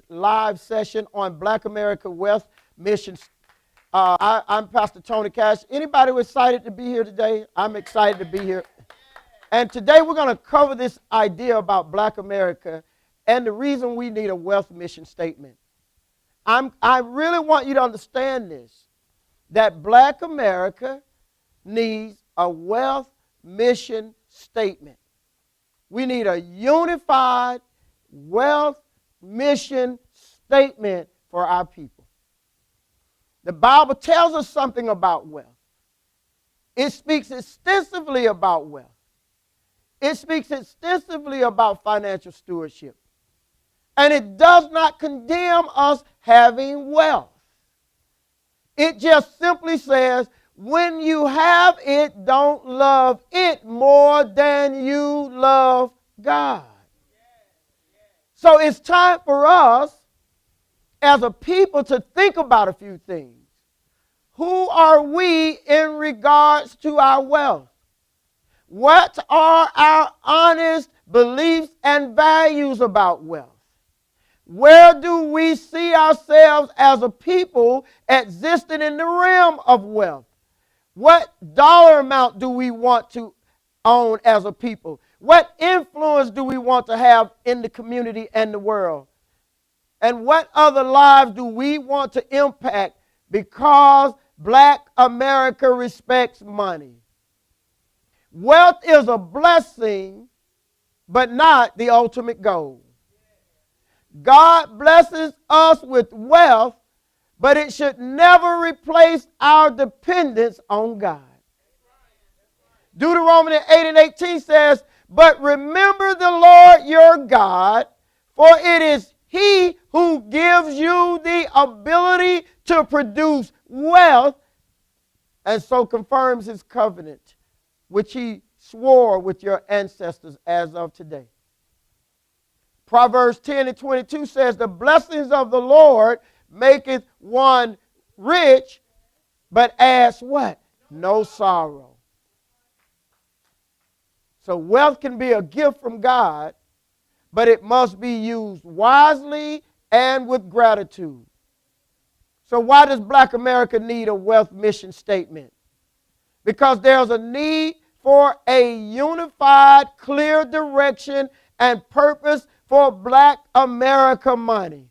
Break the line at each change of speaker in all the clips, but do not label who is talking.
live session on Black America Wealth Missions. I'm Pastor Tony Cash. Anybody excited to be here today? I'm excited to be here. And today we're going to cover this idea about Black America and the reason we need a wealth mission statement. I really want you to understand this, that Black America needs a wealth mission statement. We need a unified wealth mission statement for our people. The Bible tells us something about wealth. It speaks extensively about wealth. It speaks extensively about financial stewardship. And it does not condemn us having wealth. It just simply says, when you have it, don't love it more than you love God. So it's time for us as a people to think about a few things. Who are we in regards to our wealth? What are our honest beliefs and values about wealth? Where do we see ourselves as a people existing in the realm of wealth? What dollar amount do we want to own as a people? What influence do we want to have in the community and the world? And what other lives do we want to impact because Black America respects money? Wealth is a blessing, but not the ultimate goal. God blesses us with wealth, but it should never replace our dependence on God. Deuteronomy 8:18 says, "But remember the Lord your God, for it is He who gives you the ability to produce wealth, and so confirms His covenant, which He swore with your ancestors as of today." Proverbs 10:22 says, "The blessings of the Lord maketh one rich, but adds" what? "No sorrow." So wealth can be a gift from God, but it must be used wisely and with gratitude. So why does Black America need a wealth mission statement? Because there's a need for a unified, clear direction and purpose for Black America money.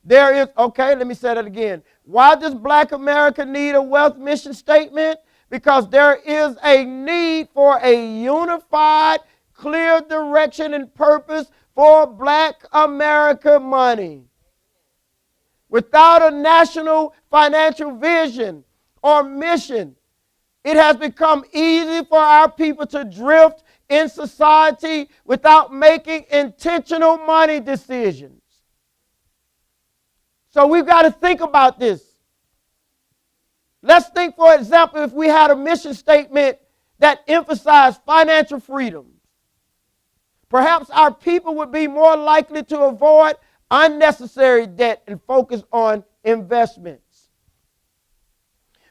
There is, okay, let me say that again. Why does Black America need a wealth mission statement? Because there is a need for a unified, clear direction and purpose for Black America money. Without a national financial vision or mission, it has become easy for our people to drift in society without making intentional money decisions. So we've got to think about this. Let's think, for example, if we had a mission statement that emphasized financial freedom. Perhaps our people would be more likely to avoid unnecessary debt and focus on investments.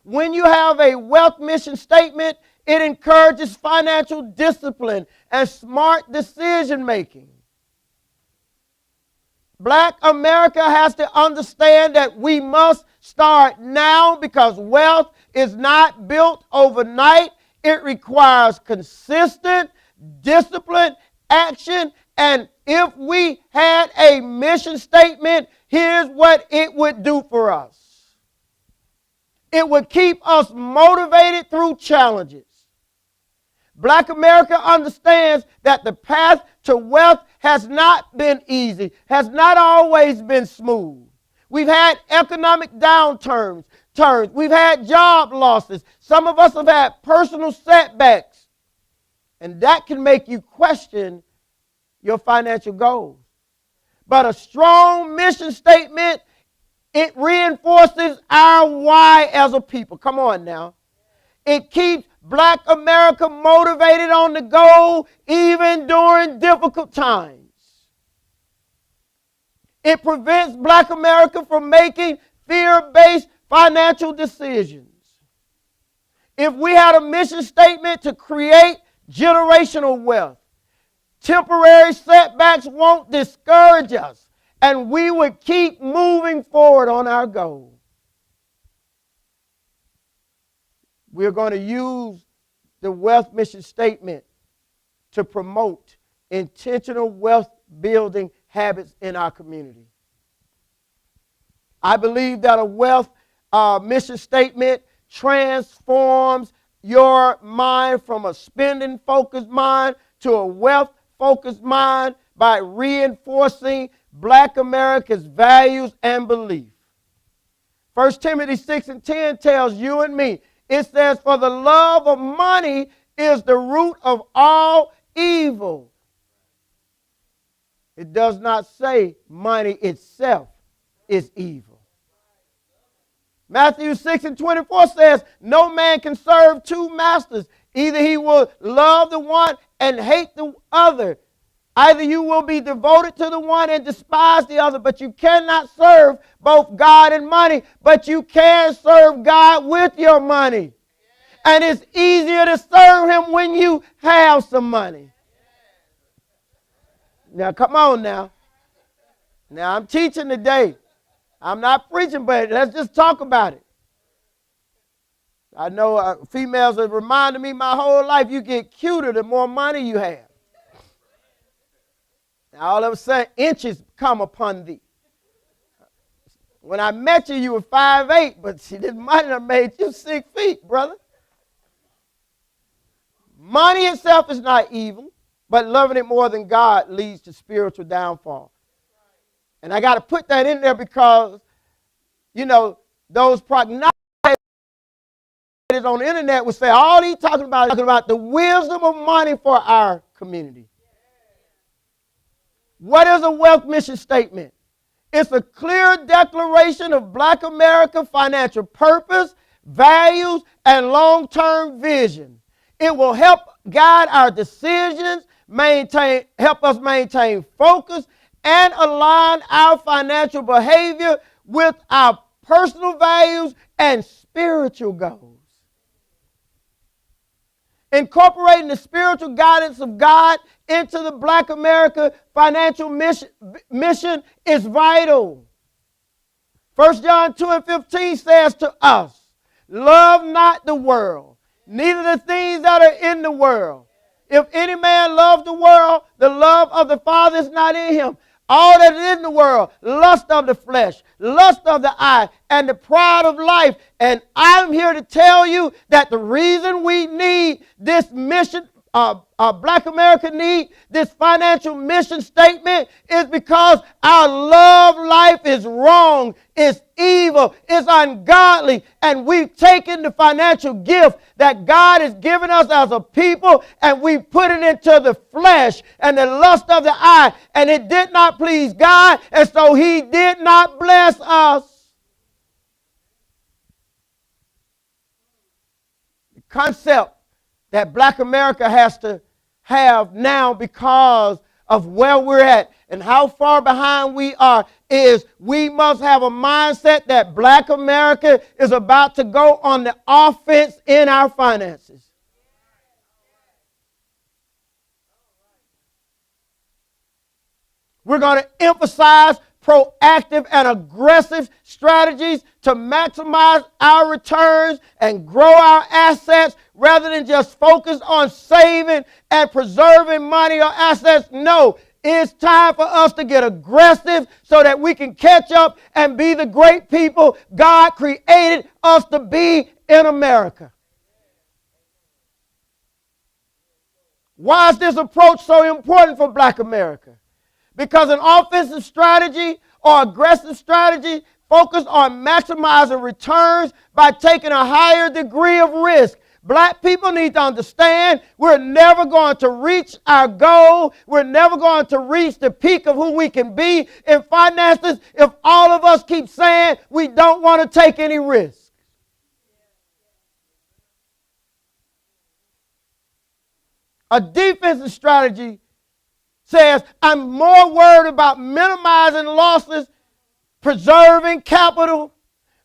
When you have a wealth mission statement, it encourages financial discipline and smart decision making. Black America has to understand that we must start now because wealth is not built overnight. It requires consistent, disciplined action. And if we had a mission statement, here's what it would do for us. It would keep us motivated through challenges. Black America understands that the path to wealth has not been easy, has not always been smooth. We've had economic downturns. We've had job losses. Some of us have had personal setbacks. And that can make you question your financial goals. But a strong mission statement, it reinforces our why as a people. Come on now. It keeps Black America motivated on the goal even during difficult times. It prevents Black America from making fear-based financial decisions. If we had a mission statement to create generational wealth, temporary setbacks won't discourage us and we would keep moving forward on our goal. We're going to use the wealth mission statement to promote intentional wealth building habits in our community. I believe that a wealth mission statement transforms your mind from a spending-focused mind to a wealth-focused mind by reinforcing Black America's values and beliefs. 1 Timothy 6:10 tells you and me, it says, for the love of money is the root of all evil. It does not say money itself is evil. Matthew 6:24 says, no man can serve two masters. Either he will love the one and hate the other. Either you will be devoted to the one and despise the other, but you cannot serve both God and money, but you can serve God with your money. And it's easier to serve him when you have some money. Now, come on now. Now, I'm teaching today. I'm not preaching, but let's just talk about it. I know females have reminded me my whole life, you get cuter the more money you have. Now, all of a sudden, inches come upon thee. When I met you, you were 5'8", but see, this money done made you 6 feet, brother. Money itself is not evil, but loving it more than God leads to spiritual downfall. And I got to put that in there because, you know, those prognosticators on the internet would say all he's talking about the wisdom of money for our community. What is a wealth mission statement? It's a clear declaration of Black America financial purpose, values, and long-term vision. It will help guide our decisions, help us maintain focus, and align our financial behavior with our personal values and spiritual goals. Incorporating the spiritual guidance of God into the Black America financial mission is vital. 1 John 2:15 says to us, love not the world, neither the things that are in the world. If any man love the world, the love of the Father is not in him. All that is in the world, lust of the flesh, lust of the eye, and the pride of life. And I'm here to tell you that the reason we need this mission, Black America need this financial mission statement is because our love life is wrong, it's evil, it's ungodly, and we've taken the financial gift that God has given us as a people and we put it into the flesh and the lust of the eye, and it did not please God, and so he did not bless us. The concept that Black America has to have now because of where we're at and how far behind we are is we must have a mindset that Black America is about to go on the offense in our finances. We're going to emphasize proactive and aggressive strategies to maximize our returns and grow our assets rather than just focus on saving and preserving money or assets. No, it's time for us to get aggressive so that we can catch up and be the great people God created us to be in America. Why is this approach so important for Black America? Because an offensive strategy or aggressive strategy focus on maximizing returns by taking a higher degree of risk. Black people need to understand we're never going to reach our goal. We're never going to reach the peak of who we can be in finances if all of us keep saying we don't want to take any risk. A defensive strategy says, I'm more worried about minimizing losses, preserving capital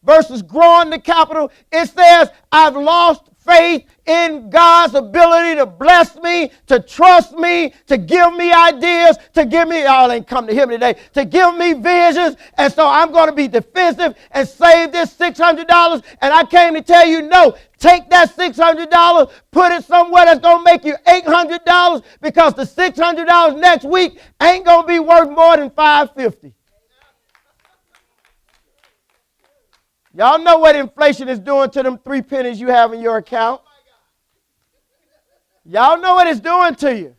versus growing the capital. It says, I've lost faith in God's ability to bless me, to trust me, to give me ideas, to give me, y'all ain't come to hear me today, to give me visions. And so I'm going to be defensive and save this $600. And I came to tell you, no, take that $600, put it somewhere that's going to make you $800, because the $600 next week ain't going to be worth more than $550. Y'all know what inflation is doing to them 3 pennies you have in your account. Y'all know what it's doing to you.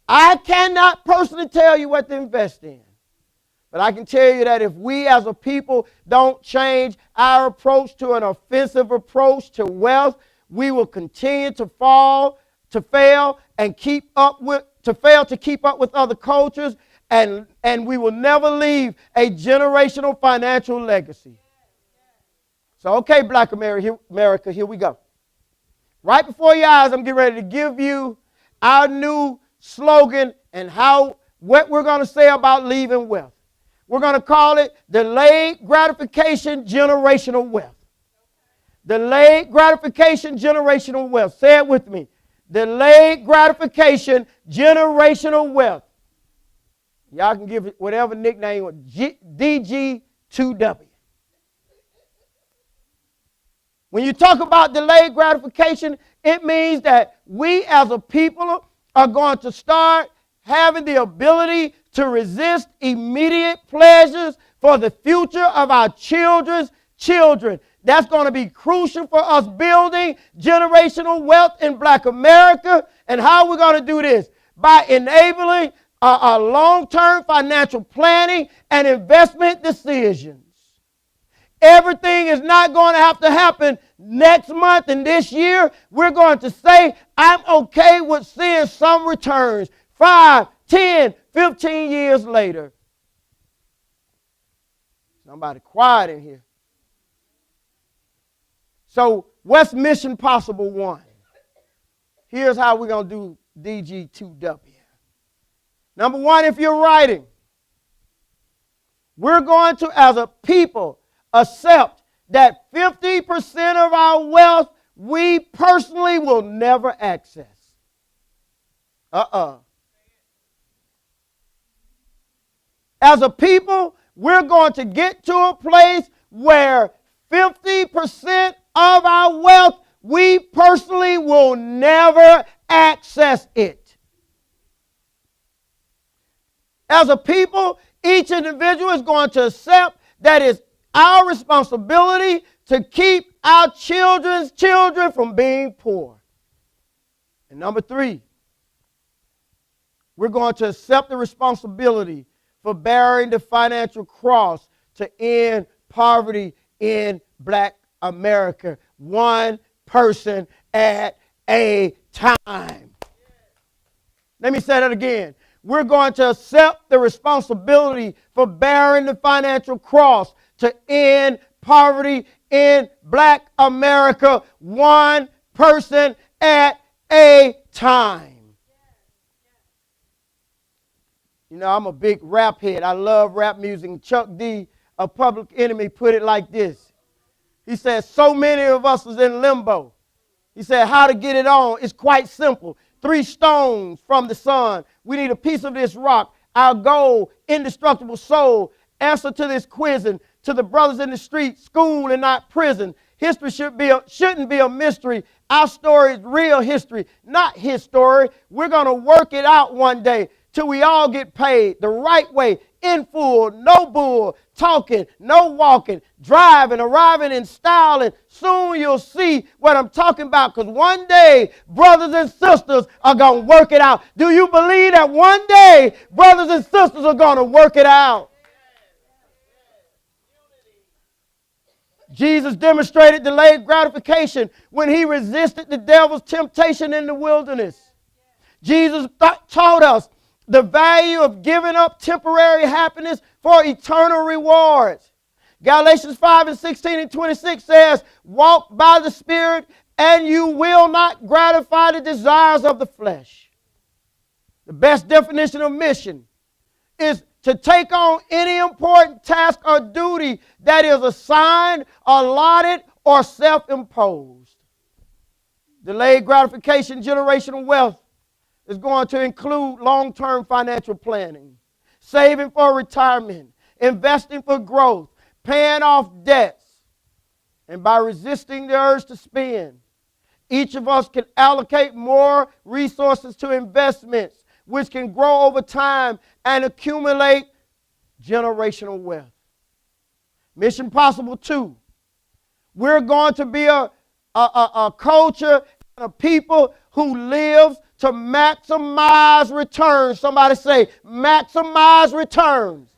I cannot personally tell you what to invest in. But I can tell you that if we as a people don't change our approach to an offensive approach to wealth, we will continue to fail to keep up with other cultures, and we will never leave a generational financial legacy. So, okay, Black America, here we go. Right before your eyes, I'm getting ready to give you our new slogan and what we're going to say about leaving wealth. We're going to call it delayed gratification generational wealth. Delayed gratification generational wealth. Say it with me. Delayed gratification generational wealth. Y'all can give it whatever nickname, DG2W. When you talk about delayed gratification, it means that we as a people are going to start having the ability to resist immediate pleasures for the future of our children's children. That's going to be crucial for us building generational wealth in Black America. And how we're going to do this? By enabling a long-term financial planning and investment decisions. Everything is not going to have to happen next month and this year. We're going to say, I'm okay with seeing some returns 5, 10, 15 years later. Somebody quiet in here. So what's Mission Possible 1? Here's how we're going to do DG2W. Number 1, if you're writing, we're going to, as a people, accept that 50% of our wealth we personally will never access. As a people, we're going to get to a place where 50% of our wealth we personally will never access it. As a people, each individual is going to accept that it's our responsibility to keep our children's children from being poor. And number 3, we're going to accept the responsibility for bearing the financial cross to end poverty in Black America, one person at a time. Let me say that again. We're going to accept the responsibility for bearing the financial cross to end poverty in Black America, one person at a time. You know, I'm a big rap head. I love rap music. Chuck D, a Public Enemy, put it like this. He said, so many of us is in limbo. He said, how to get it on? It's quite simple. 3 stones from the sun. We need a piece of this rock. Our goal, indestructible soul. Answer to this quizzing. To the brothers in the street, school and not prison. History shouldn't be a mystery. Our story is real history, not his story. We're going to work it out one day till we all get paid the right way, in full, no bull, talking, no walking, driving, arriving in style, and soon you'll see what I'm talking about, because one day brothers and sisters are going to work it out. Do you believe that one day brothers and sisters are going to work it out? Jesus demonstrated delayed gratification when he resisted the devil's temptation in the wilderness. Jesus taught us the value of giving up temporary happiness for eternal rewards. Galatians 5:16-26 says, walk by the Spirit and you will not gratify the desires of the flesh. The best definition of mission is to take on any important task or duty that is assigned, allotted, or self-imposed. Delayed gratification, generational wealth is going to include long-term financial planning, saving for retirement, investing for growth, paying off debts. And by resisting the urge to spend, each of us can allocate more resources to investments, which can grow over time and accumulate generational wealth. Mission Possible 2. We're going to be a culture, a people who lives to maximize returns. Somebody say, maximize returns.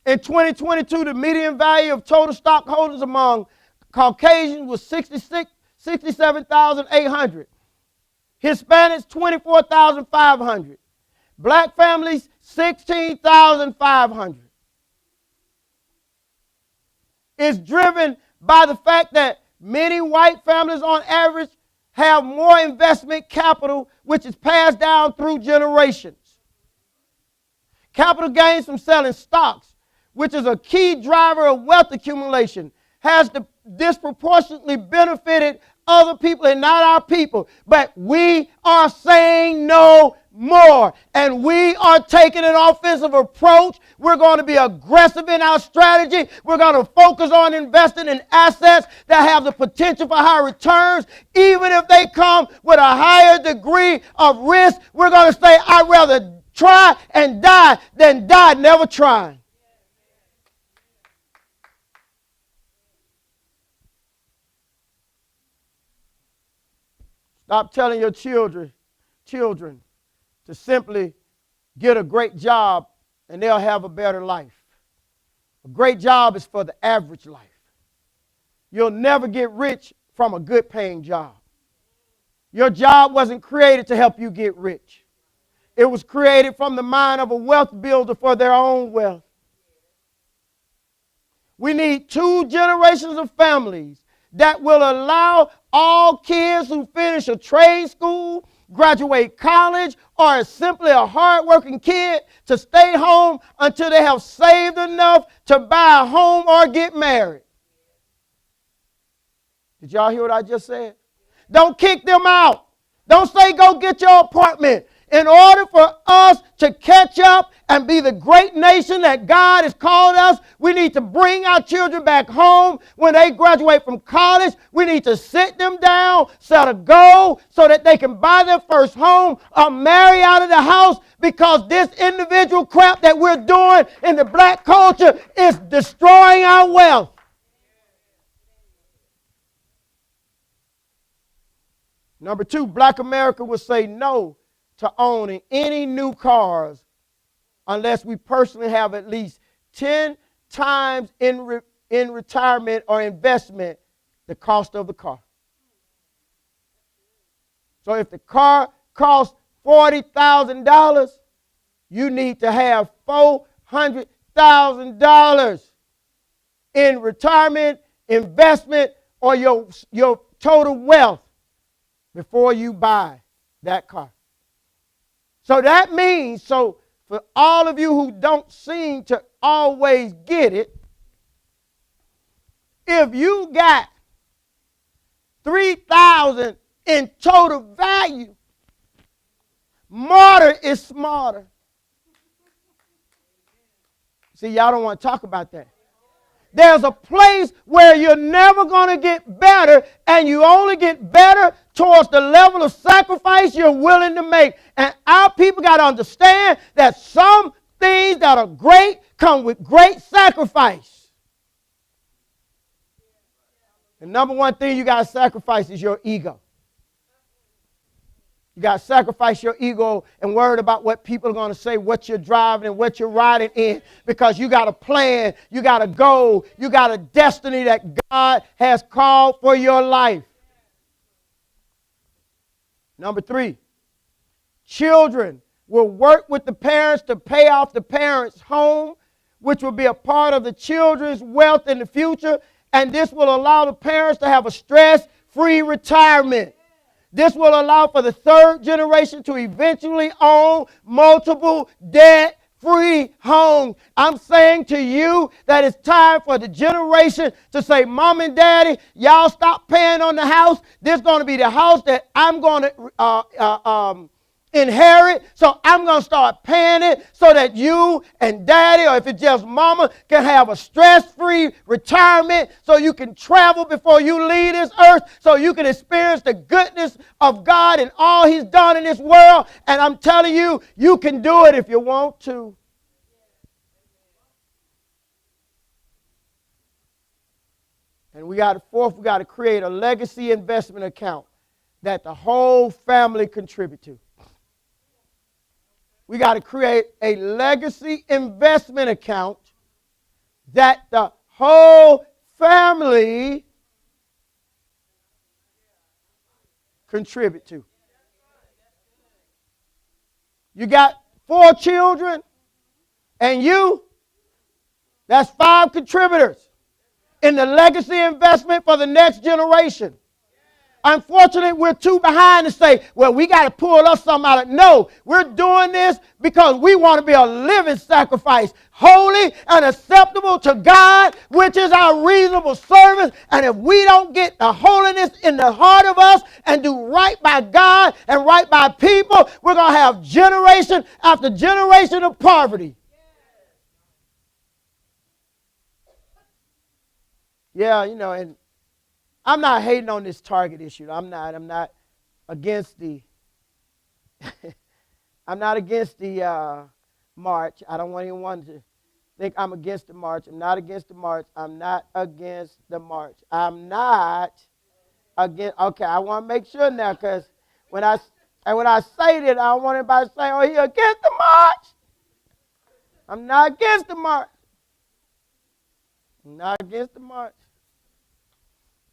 In 2022, the median value of total stockholders among Caucasians was 67,800. Hispanics, 24,500. Black families, 16,500. It's driven by the fact that many white families on average have more investment capital, which is passed down through generations. Capital gains from selling stocks, which is a key driver of wealth accumulation, has disproportionately benefited other people and not our people. But we are saying no more. And we are taking an offensive approach. We're going to be aggressive in our strategy. We're going to focus on investing in assets that have the potential for high returns. Even if they come with a higher degree of risk, we're going to say, I'd rather try and die than die never trying. Stop telling your children to simply get a great job and they'll have a better life. A great job is for the average life. You'll never get rich from a good paying job. Your job wasn't created to help you get rich. It was created from the mind of a wealth builder for their own wealth. We need 2 generations of families that will allow all kids who finish a trade school, graduate college, or are simply a hardworking kid to stay home until they have saved enough to buy a home or get married. Did y'all hear what I just said? Don't kick them out. Don't say go get your apartment. In order for us to catch up and be the great nation that God has called us, we need to bring our children back home. When they graduate from college, we need to sit them down, set a goal so that they can buy their first home or marry out of the house, because this individual crap that we're doing in the black culture is destroying our wealth. Number 2, Black America will say no to owning any new cars unless we personally have at least 10 times in retirement or investment the cost of the car. So if the car costs $40,000, you need to have $400,000 in retirement, investment, or your total wealth before you buy that car. So that means, for all of you who don't seem to always get it, if you got $3,000 in total value, martyr is smarter. See, y'all don't want to talk about that. There's a place where you're never going to get better, and you only get better towards the level of sacrifice you're willing to make. And our people got to understand that some things that are great come with great sacrifice. The number one thing you got to sacrifice is your ego. You got to sacrifice your ego and worry about what people are going to say, what you're driving and what you're riding in, because you got a plan, you got a goal, you got a destiny that God has called for your life. Number 3, children will work with the parents to pay off the parents' home, which will be a part of the children's wealth in the future, and this will allow the parents to have a stress-free retirement. This will allow for the third generation to eventually own multiple debt-free homes. I'm saying to you that it's time for the generation to say, Mom and Daddy, y'all stop paying on the house. This is going to be the house that I'm going to inherit, so I'm going to start paying it so that you and Daddy, or if it's just Mama, can have a stress-free retirement, so you can travel before you leave this earth, so you can experience the goodness of God and all He's done in this world. And I'm telling you, you can do it if you want to. And we got to create a legacy investment account that the whole family contribute to. We got to create a legacy investment account that the whole family contribute to. You got 4 children, and that's 5 contributors in the legacy investment for the next generation. Unfortunately, we're too behind to say, well, we got to pull us something out of it. No, we're doing this because we want to be a living sacrifice, holy and acceptable to God, which is our reasonable service. And if we don't get the holiness in the heart of us and do right by God and right by people, we're going to have generation after generation of poverty. Yeah, and I'm not hating on this Target issue. I'm not against the I'm not against the march. I don't want anyone to think I'm against the march. I'm not against the march. I'm not against the march. I'm not against. Okay, I want to make sure now, because when I say that, I don't want anybody to say, "Oh, he against the march." I'm not against the march. I'm not against the march.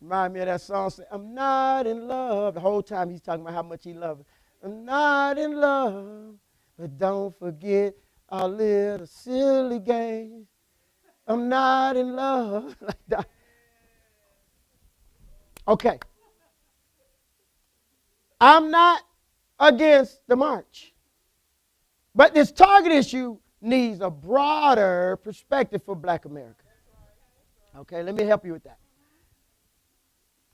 Remind me of that song, say, I'm not in love. The whole time he's talking about how much he loves it. I'm not in love, but don't forget our little silly games. I'm not in love. Like that. Okay. I'm not against the march. But this Target issue needs a broader perspective for Black America. Okay, let me help you with that.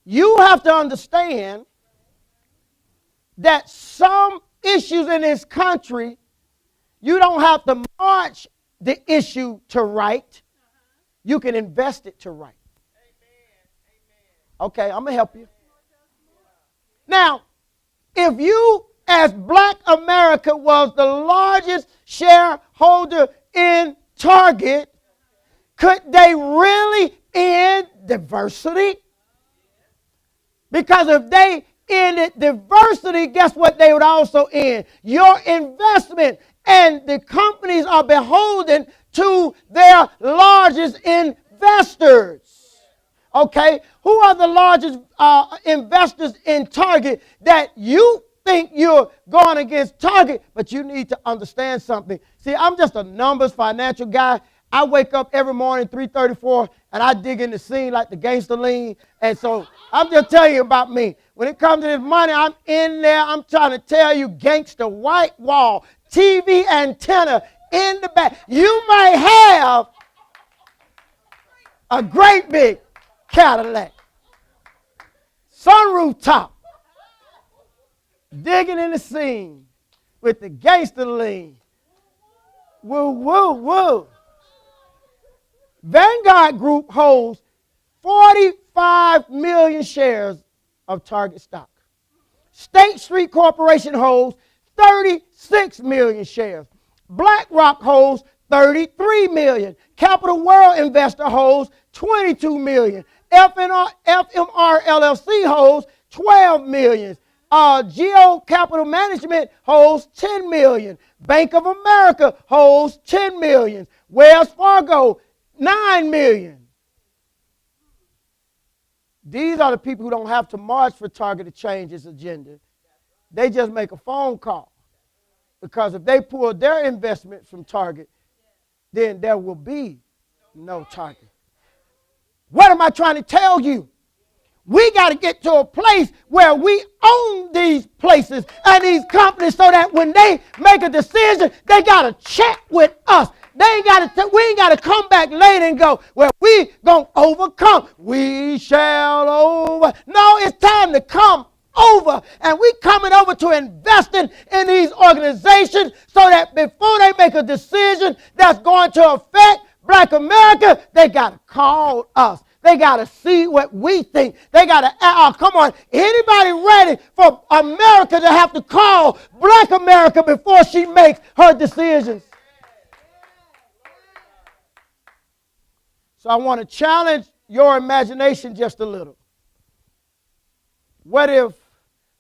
You have to understand that some issues in this country, you don't have to march the issue to right. You can invest it to right. Okay, I'm going to help you. Now, if you, as Black America, was the largest shareholder in Target, could they really end diversity? Because if they ended diversity, guess what they would also end? Your investment. And the companies are beholden to their largest investors. Okay? Who are the largest investors in Target that you think you're going against Target? But you need to understand something. See, I'm just a numbers financial guy. I wake up every morning 3:34 and I dig in the scene like the gangster lean. And so I'm just telling you about me. When it comes to this money, I'm in there. I'm trying to tell you, gangster, white wall, TV antenna in the back. You may have a great big Cadillac, sunroof top, digging in the scene with the gangster lean. Woo, woo, woo. Vanguard Group holds 45 million shares of Target stock. State Street Corporation holds 36 million shares. BlackRock holds 33 million. Capital World Investor holds 22 million. FMR LLC holds 12 million. Geo Capital Management holds 10 million. Bank of America holds 10 million. Wells Fargo 9 million. These are the people who don't have to march for Target to change its agenda. They just make a phone call. Because if they pull their investment from Target, then there will be no Target. What am I trying to tell you? We got to get to a place where we own these places and these companies so that when they make a decision, they got to check with us. We ain't got to come back later and go, well, we going to overcome. We shall over. No, it's time to come over. And we coming over to investing in these organizations so that before they make a decision that's going to affect Black America, they got to call us. They got to see what we think. They got to, come on, anybody ready for America to have to call Black America before she makes her decisions? So I want to challenge your imagination just a little. What if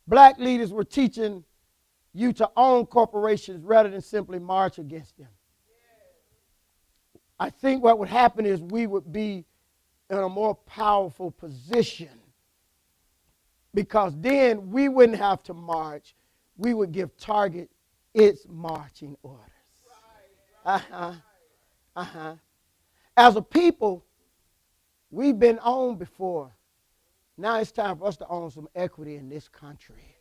black leaders were teaching you to own corporations rather than simply march against them? I think what would happen is we would be in a more powerful position, because then we wouldn't have to march. We would give Target its marching orders. As a people, we've been owned before. Now it's time for us to own some equity in this country.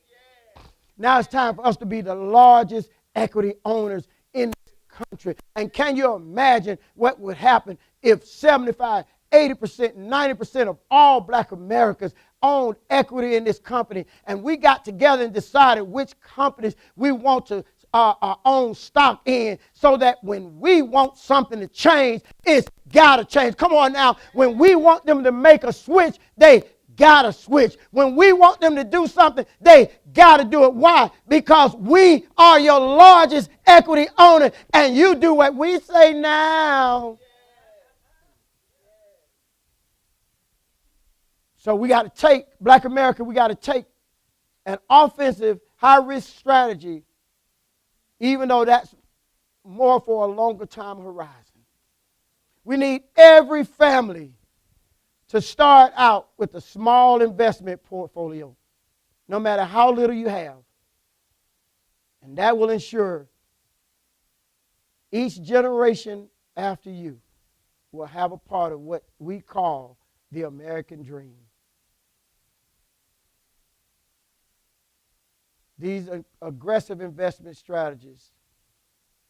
Now it's time for us to be the largest equity owners in this country. And can you imagine what would happen if 75, 80%, 90% of all Black Americans owned equity in this company, and we got together and decided which companies we want to own stock in, so that when we want something to change, it's got to change. Come on now. When we want them to make a switch, they got to switch. When we want them to do something, they got to do it. Why? Because we are your largest equity owner, and you do what we say now. So we got to take, Black America, we got to take an offensive, high-risk strategy, even though that's more for a longer time horizon. We need every family to start out with a small investment portfolio, no matter how little you have. And that will ensure each generation after you will have a part of what we call the American dream. These are aggressive investment strategies.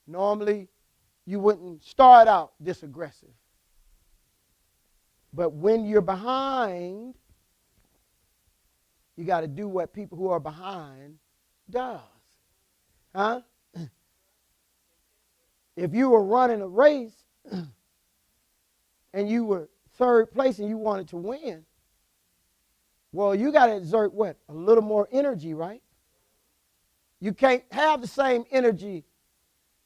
Normally, you wouldn't start out this aggressive. But when you're behind, you got to do what people who are behind does. Huh? If you were running a race and you were third place and you wanted to win, well, you got to exert what? A little more energy, right? You can't have the same energy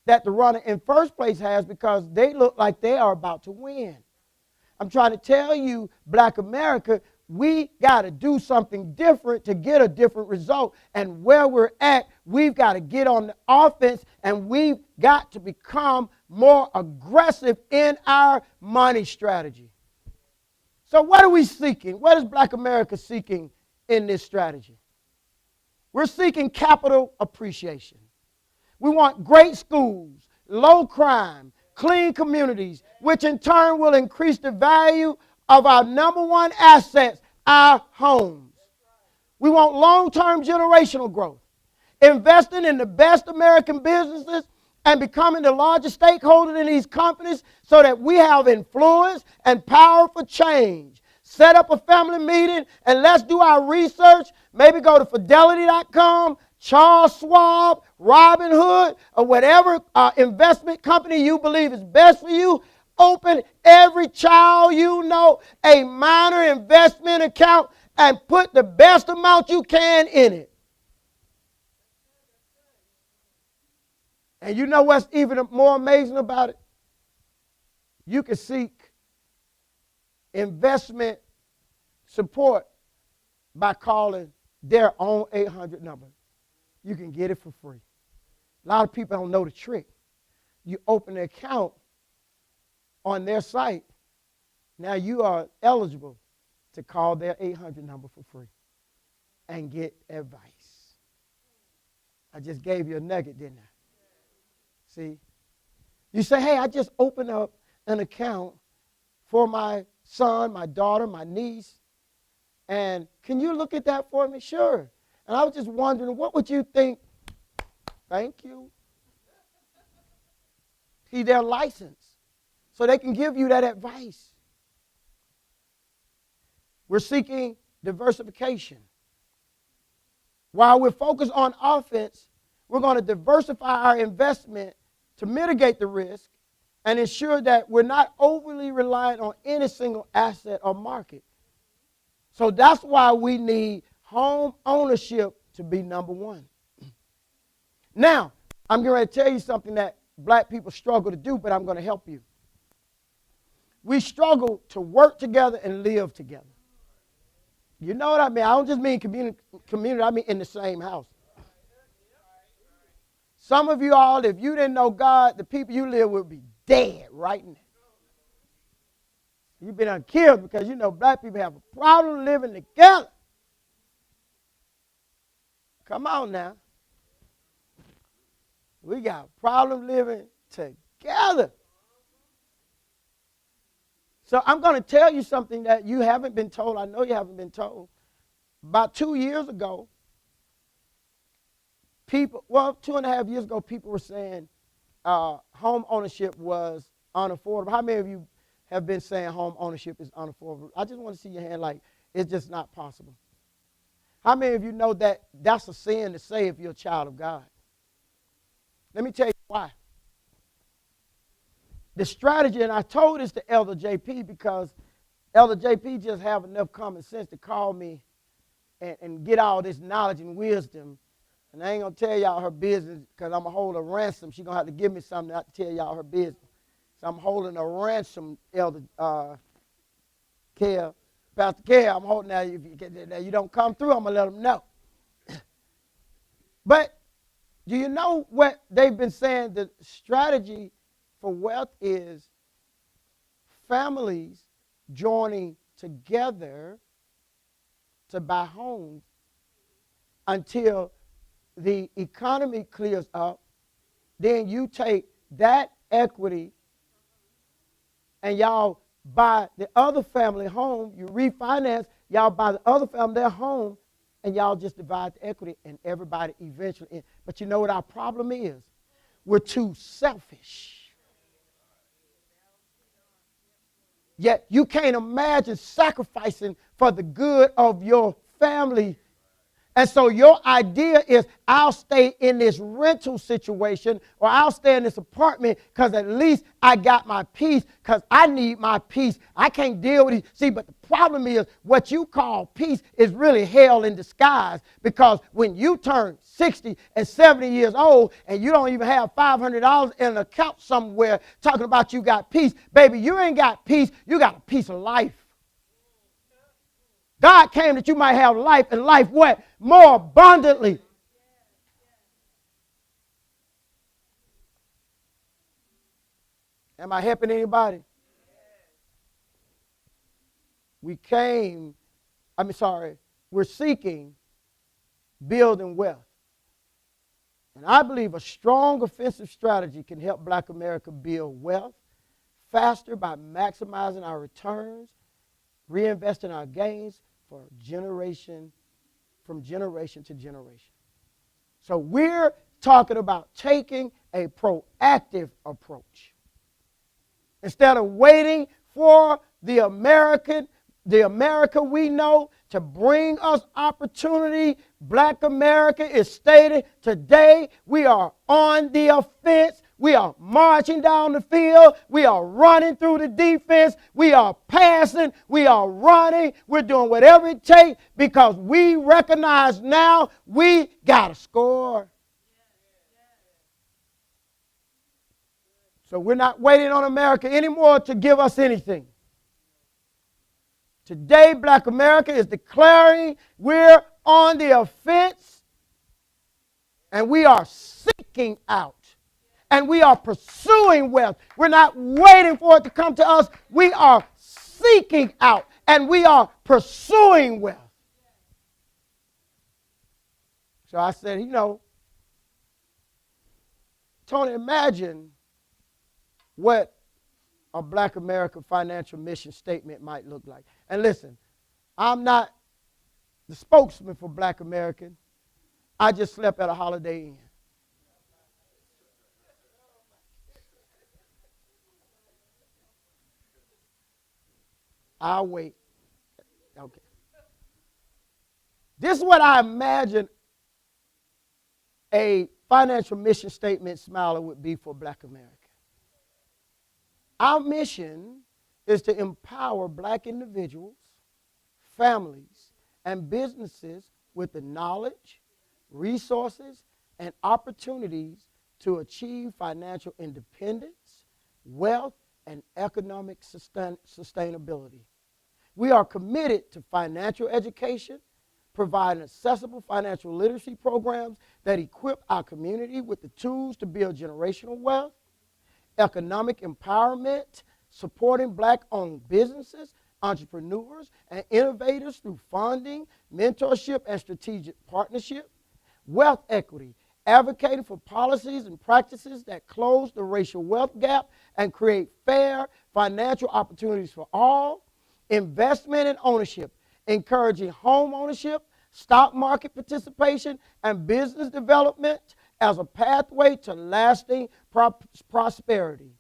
that the runner in first place has, because they look like they are about to win. I'm trying to tell you, Black America, we got to do something different to get a different result. And where we're at, we've got to get on the offense, and we've got to become more aggressive in our money strategy. So what are we seeking? What is Black America seeking in this strategy? We're seeking capital appreciation. We want great schools, low crime, clean communities, which in turn will increase the value of our number one assets, our homes. We want long-term generational growth, investing in the best American businesses and becoming the largest stakeholder in these companies so that we have influence and power for change. Set up a family meeting and let's do our research. Maybe go to Fidelity.com, Charles Schwab, Robinhood, or whatever investment company you believe is best for you. Open every child you know a minor investment account and put the best amount you can in it. And you know what's even more amazing about it? You can seek investment support by calling their own 800 number. You can get it for free. A lot of people don't know the trick. You open an account on their site. Now you are eligible to call their 800 number for free and get advice. I just gave you a nugget, didn't I? See? You say, hey, I just opened up an account for my son, my daughter, my niece, And can you look at that for me? Sure. And I was just wondering, what would you think? Thank you. See, they're licensed, so they can give you that advice. We're seeking diversification. While we're focused on offense, we're going to diversify our investment to mitigate the risk and ensure that we're not overly reliant on any single asset or market. So that's why we need home ownership to be number one. Now, I'm going to tell you something that black people struggle to do, but I'm going to help you. We struggle to work together and live together. You know what I mean? I don't just mean community, I mean in the same house. Some of you all, if you didn't know God, the people you live with would be dead right now. You've been unkilled because you know black people have a problem living together. Come on now. We got a problem living together. So I'm going to tell you something that you haven't been told. I know you haven't been told. About 2 years ago, 2.5 years ago, people were saying home ownership was unaffordable. How many of you have been saying home ownership is unaffordable? I just want to see your hand like it's just not possible. How many of you know that that's a sin to say if you're a child of God? Let me tell you why. The strategy, and I told this to Elder JP because Elder JP just have enough common sense to call me and get all this knowledge and wisdom. And I ain't going to tell y'all her business because I'm going to hold a ransom. She's going to have to give me something not to tell y'all her business. So I'm holding a ransom, Elder Care. Pastor Care, I'm holding that. If you don't come through, I'm going to let them know. But do you know what they've been saying? The strategy for wealth is families joining together to buy homes until the economy clears up. Then you take that equity and y'all buy the other family home. You refinance, y'all buy the other family their home, and y'all just divide the equity and everybody eventually. But you know what our problem is? We're too selfish. Yet you can't imagine sacrificing for the good of your family. And so your idea is I'll stay in this rental situation or I'll stay in this apartment because at least I got my peace because I need my peace. I can't deal with it. See, but the problem is what you call peace is really hell in disguise because when you turn 60 and 70 years old and you don't even have $500 in an account somewhere talking about you got peace, baby, you ain't got peace. You got a piece of life. God came that you might have life and life what? More abundantly. Am I helping anybody? We're seeking building wealth. And I believe a strong offensive strategy can help Black America build wealth faster by maximizing our returns, reinvesting our gains, from generation to generation. So we're talking about taking a proactive approach. Instead of waiting for the America we know to bring us opportunity, Black America is stated today we are on the offense. We are marching down the field. We are running through the defense. We are passing. We are running. We're doing whatever it takes because we recognize now we got to score. So we're not waiting on America anymore to give us anything. Today, Black America is declaring we're on the offense and we are seeking out. And we are pursuing wealth. We're not waiting for it to come to us. We are seeking out and we are pursuing wealth. So I said, Tony, imagine what a Black America financial mission statement might look like. And listen, I'm not the spokesman for Black American. I just slept at a Holiday Inn. I'll wait. Okay. This is what I imagine a financial mission statement smiler would be for Black America. Our mission is to empower Black individuals, families, and businesses with the knowledge, resources, and opportunities to achieve financial independence, wealth, and economic sustainability. We are committed to financial education, providing accessible financial literacy programs that equip our community with the tools to build generational wealth, economic empowerment, supporting Black-owned businesses, entrepreneurs, and innovators through funding, mentorship, and strategic partnership, wealth equity, advocating for policies and practices that close the racial wealth gap and create fair financial opportunities for all, investment and ownership, encouraging home ownership, stock market participation, and business development as a pathway to lasting prosperity.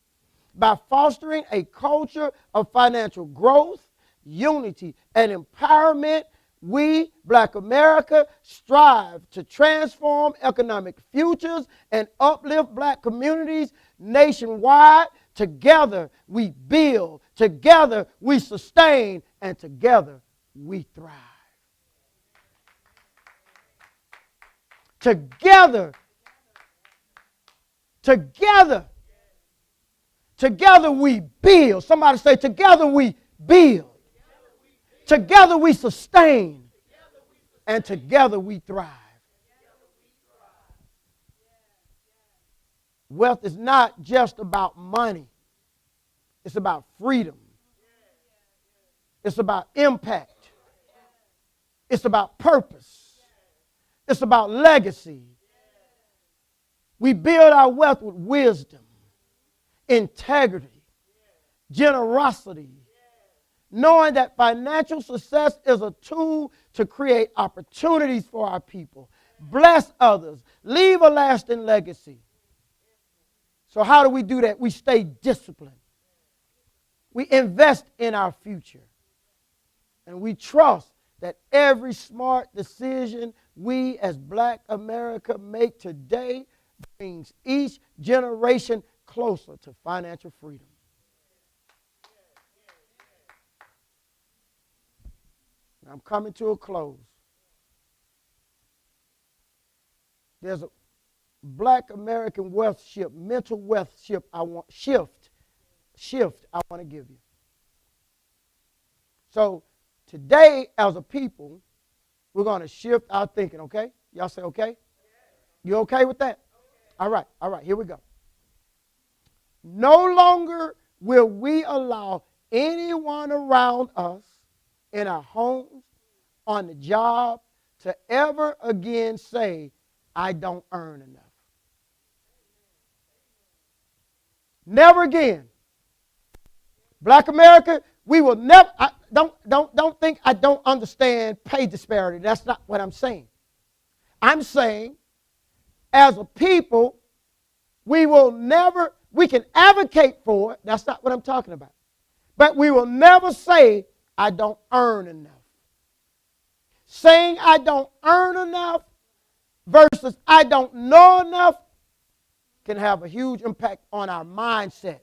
By fostering a culture of financial growth, unity, and empowerment, we, Black America, strive to transform economic futures and uplift Black communities nationwide. Together we build, together we sustain, and together we thrive. Together we build. Somebody say, together we build. Together we sustain. And together we thrive. Wealth is not just about money. It's about freedom. It's about impact. It's about purpose. It's about legacy. We build our wealth with wisdom, integrity, generosity, knowing that financial success is a tool to create opportunities for our people, bless others, leave a lasting legacy. So how do we do that? We stay disciplined. We invest in our future. And we trust that every smart decision we as Black America make today brings each generation closer to financial freedom. I'm coming to a close. There's a Black American wealth shift, mental wealth shift I want to give you. So today, as a people, we're going to shift our thinking, okay? Y'all say okay? You okay with that? All right, here we go. No longer will we allow anyone around us in our homes, on the job, to ever again say, I don't earn enough. Never again. Black America, we will never, don't think I don't understand pay disparity. That's not what I'm saying. I'm saying, as a people, we can advocate for it. That's not what I'm talking about. But we will never say, I don't earn enough. Saying I don't earn enough versus I don't know enough can have a huge impact on our mindset,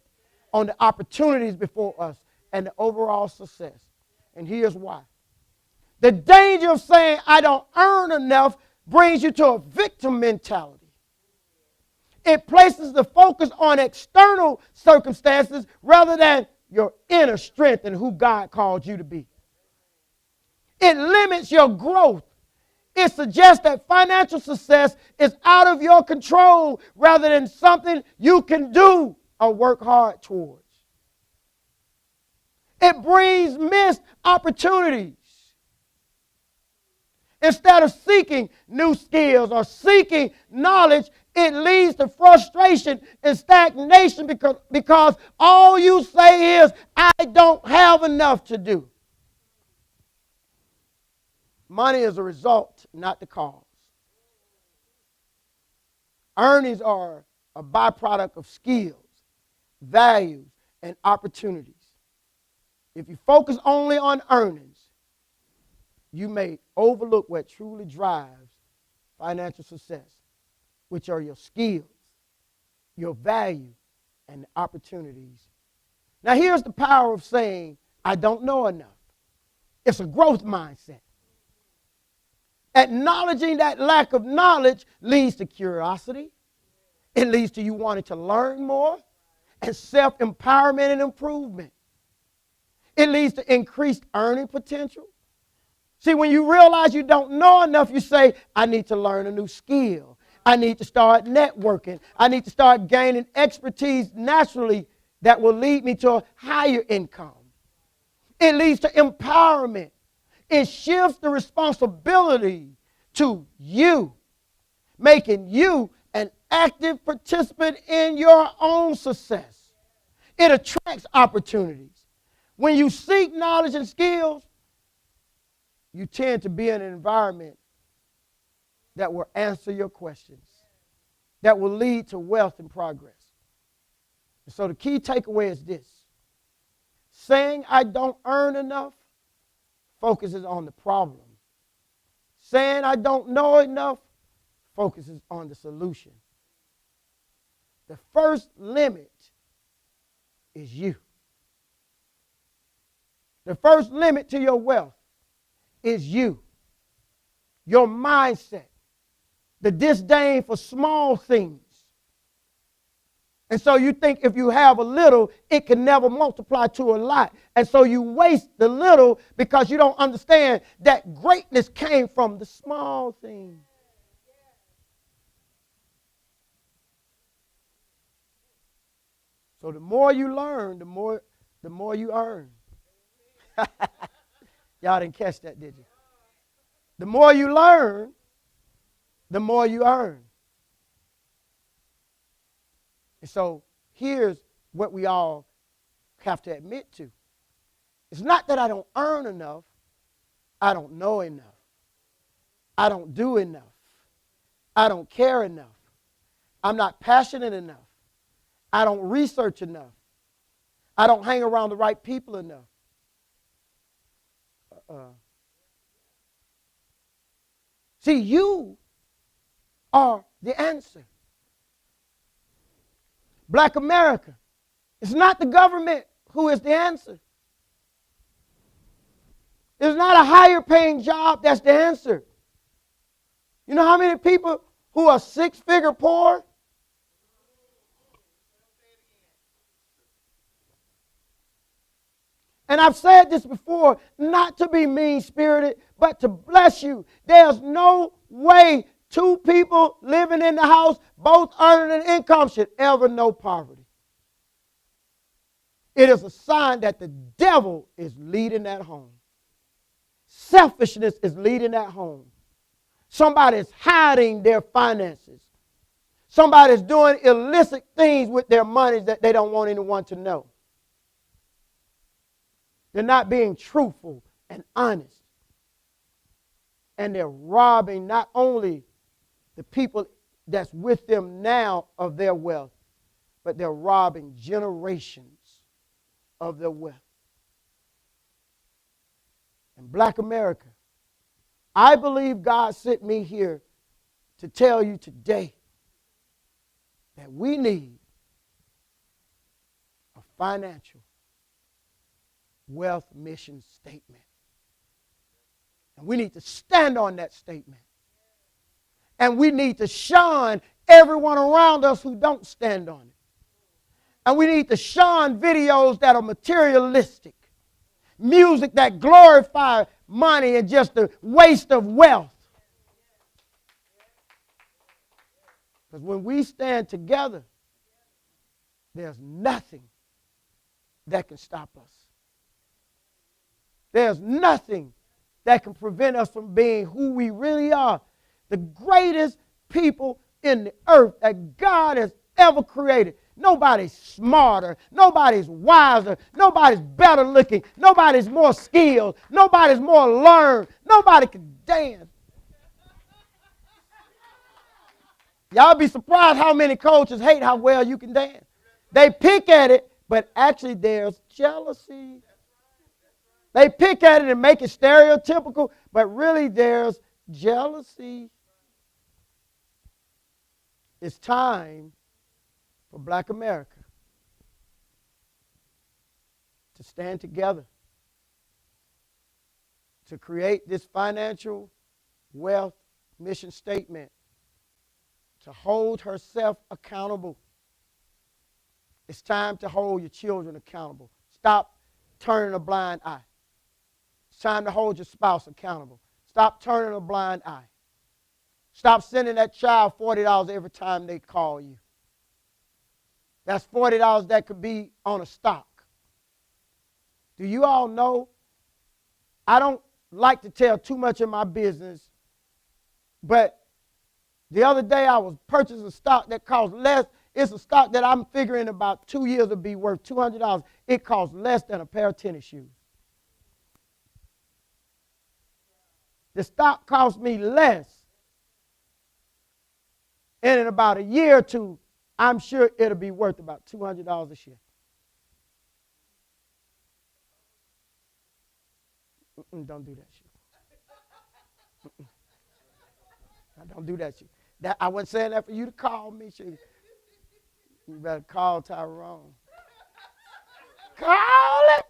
on the opportunities before us, and the overall success. And here's why. The danger of saying I don't earn enough brings you to a victim mentality. It places the focus on external circumstances rather than your inner strength and who God called you to be. It limits your growth. It suggests that financial success is out of your control rather than something you can do or work hard towards. It brings missed opportunities. Instead of seeking new skills or seeking knowledge, it leads to frustration and stagnation because all you say is, I don't have enough to do. Money is a result, not the cause. Earnings are a byproduct of skills, values, and opportunities. If you focus only on earnings, you may overlook what truly drives financial success, which are your skills, your value, and opportunities. Now, here's the power of saying, I don't know enough. It's a growth mindset. Acknowledging that lack of knowledge leads to curiosity. It leads to you wanting to learn more and self-empowerment and improvement. It leads to increased earning potential. See, when you realize you don't know enough, you say, I need to learn a new skill. I need to start networking. I need to start gaining expertise naturally that will lead me to a higher income. It leads to empowerment. It shifts the responsibility to you, making you an active participant in your own success. It attracts opportunities. When you seek knowledge and skills, you tend to be in an environment that will answer your questions, that will lead to wealth and progress. And so the key takeaway is this. Saying I don't earn enough focuses on the problem. Saying I don't know enough focuses on the solution. The first limit is you. The first limit to your wealth is you. Your mindset, the disdain for small things. And so you think if you have a little, it can never multiply to a lot. And so you waste the little because you don't understand that greatness came from the small things. So the more you learn, the more you earn. Y'all didn't catch that, did you? The more you learn, the more you earn. And so here's what we all have to admit to. It's not that I don't earn enough. I don't know enough. I don't do enough. I don't care enough. I'm not passionate enough. I don't research enough. I don't hang around the right people enough. See, you are the answer. Black America, it's not the government who is the answer. It's not a higher paying job that's the answer. You know how many people who are six-figure poor? And I've said this before, not to be mean-spirited, but to bless you. There's no way two people living in the house, both earning an income, should ever know poverty. It is a sign that the devil is leading that home. Selfishness is leading that home. Somebody is hiding their finances. Somebody is doing illicit things with their money that they don't want anyone to know. They're not being truthful and honest. And they're robbing not only the people that's with them now of their wealth, but they're robbing generations of their wealth. And Black America, I believe God sent me here to tell you today that we need a financial wealth mission statement. And we need to stand on that statement. And we need to shun everyone around us who don't stand on it. And we need to shun videos that are materialistic, music that glorify money and just the waste of wealth. Because when we stand together, there's nothing that can stop us. There's nothing that can prevent us from being who we really are. The greatest people in the earth that God has ever created. Nobody's smarter. Nobody's wiser. Nobody's better looking. Nobody's more skilled. Nobody's more learned. Nobody can dance. Y'all be surprised how many coaches hate how well you can dance. They pick at it, but actually there's jealousy. They pick at it and make it stereotypical, but really there's jealousy. It's time for Black America to stand together to create this financial wealth mission statement, to hold herself accountable. It's time to hold your children accountable. Stop turning a blind eye. It's time to hold your spouse accountable. Stop turning a blind eye. Stop sending that child $40 every time they call you. That's $40 that could be on a stock. Do you all know? I don't like to tell too much of my business, but the other day I was purchasing a stock that costs less. It's a stock that I'm figuring about 2 years will be worth $200. It costs less than a pair of tennis shoes. The stock cost me less. And in about a year or two, I'm sure it'll be worth about $200 a share. Don't do that shit. Don't do that shit. I wasn't saying that for you to call me. You better call Tyrone. Call it.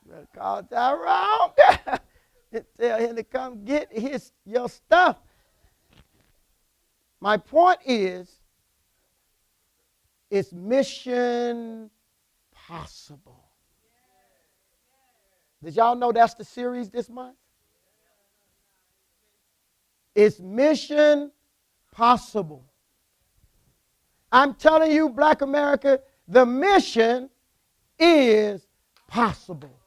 You better call Tyrone. Tell him to come get your stuff. My point is, it's mission possible. Did y'all know that's the series this month? It's mission possible. I'm telling you, Black America, the mission is possible.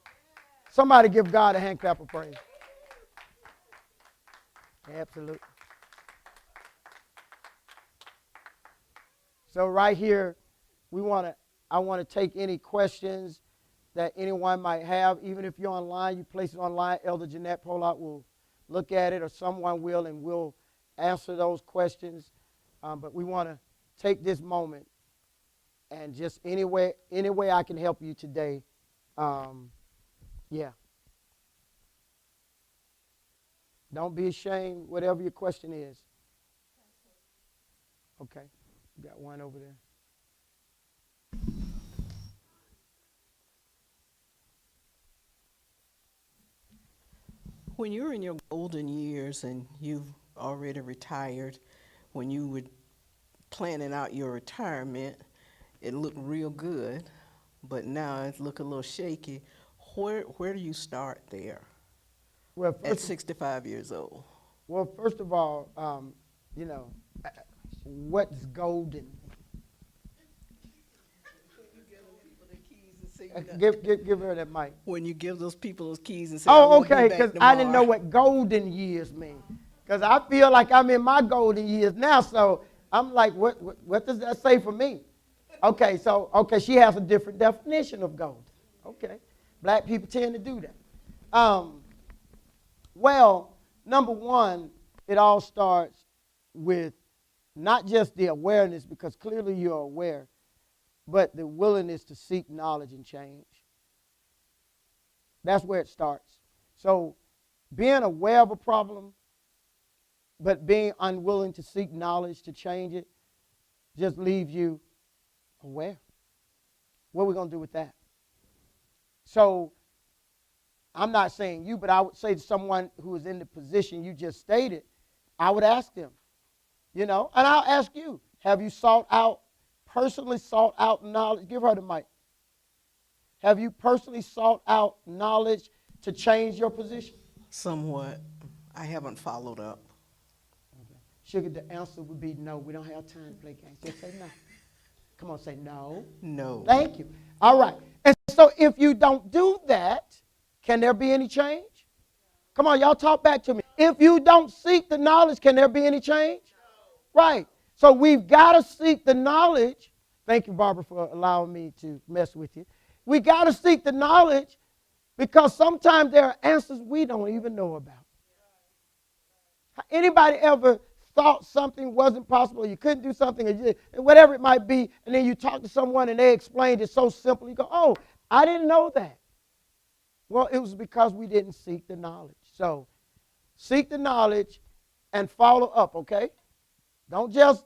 Somebody give God a hand clap of praise. Absolutely. So right here, I want to take any questions that anyone might have. Even if you're online, you place it online. Elder Jeanette Pollock will look at it, or someone will, and we'll answer those questions. But we want to take this moment and just any way I can help you today. Yeah. Don't be ashamed, whatever your question is. Okay. You got one over there.
When you're in your golden years and you've already retired, when you were planning out your retirement, it looked real good, but now it look a little shaky. Where do you start there?
Well,
at 65 years old?
Well, first of all, what's golden? Give her that mic.
When you give those people those keys and say,
oh, okay, because I didn't know what golden years mean. Because I feel like I'm in my golden years now, so I'm like, what does that say for me? Okay, she has a different definition of golden. Okay, Black people tend to do that. Well, number one, it all starts with not just the awareness, because clearly you're aware, but the willingness to seek knowledge and change. That's where it starts. So being aware of a problem, but being unwilling to seek knowledge to change it, just leaves you aware. What are we going to do with that? So I'm not saying you, but I would say to someone who is in the position you just stated, I would ask them, and I'll ask you, have you personally sought out knowledge? Give her the mic. Have you personally sought out knowledge to change your position?
Somewhat. I haven't followed up.
Okay. Sugar, the answer would be no. We don't have time to play games. Just say no. Come on, say no.
No.
Thank you. All right. And so if you don't do that, can there be any change? Come on, y'all talk back to me. If you don't seek the knowledge, can there be any change? Right. So we've got to seek the knowledge. Thank you, Barbara, for allowing me to mess with you. We got to seek the knowledge because sometimes there are answers we don't even know about. Anybody ever thought something wasn't possible, you couldn't do something, or whatever it might be, and then you talk to someone and they explained it so simply, you go, oh, I didn't know that. Well, it was because we didn't seek the knowledge. So seek the knowledge and follow up, okay? Don't just,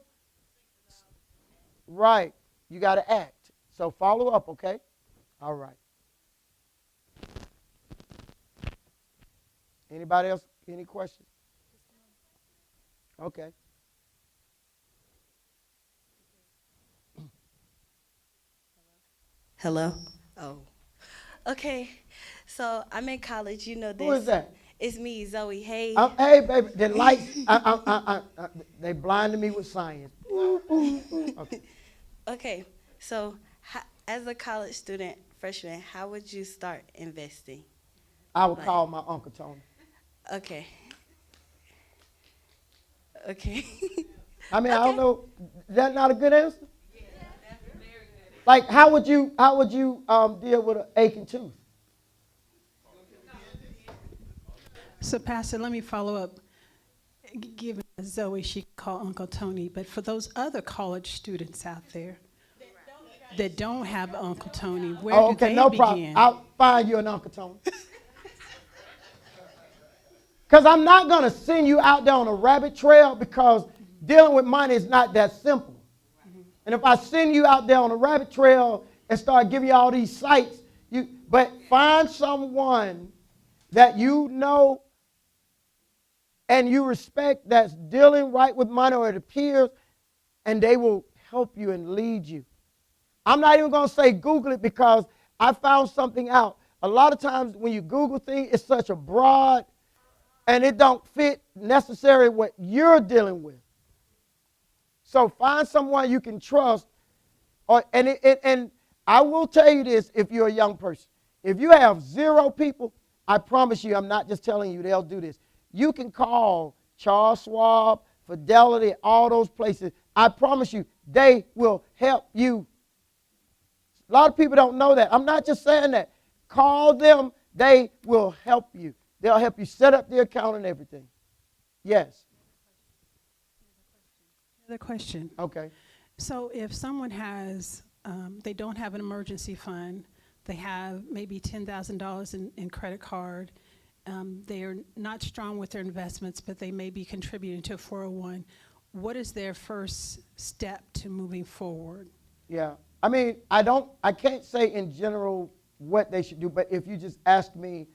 right, you got to act. So follow up, okay? All right. Anybody else, any questions? Okay.
Hello? Oh. Okay. So I'm in college. You know this.
Who is that?
It's me, Zoe. Hey.
Hey, baby, the lights, they blinded me with science. Okay.
Okay. So as a college student, freshman, how would you start investing?
I would call my Uncle Tony.
Okay. Okay.
I mean, I don't know. Is that not a good answer? Like, how would you deal with an aching tooth?
So, Pastor, let me follow up. Given Zoe, she can call Uncle Tony, but for those other college students out there that don't have Uncle Tony, where do
Okay,
they
no
begin?
problem. I'll find you an Uncle Tony. Because I'm not going to send you out there on a rabbit trail because dealing with money is not that simple. And if I send you out there on a rabbit trail and start giving you all these sites, but find someone that you know and you respect that's dealing right with money or it appears, and they will help you and lead you. I'm not even going to say Google it because I found something out. A lot of times when you Google things, it's such a broad and it don't fit necessarily what you're dealing with. So find someone you can trust. And I will tell you this if you're a young person. If you have 0 people, I promise you, I'm not just telling you, they'll do this. You can call Charles Schwab, Fidelity, all those places. I promise you, they will help you. A lot of people don't know that. I'm not just saying that. Call them. They will help you. They'll help you set up the account and everything. Yes.
Another question.
Okay.
So if someone has, they don't have an emergency fund, they have maybe $10,000 in credit card, they are not strong with their investments, but they may be contributing to a 401. What is their first step to moving forward?
Yeah. I mean, I can't say in general what they should do, but if you just ask me,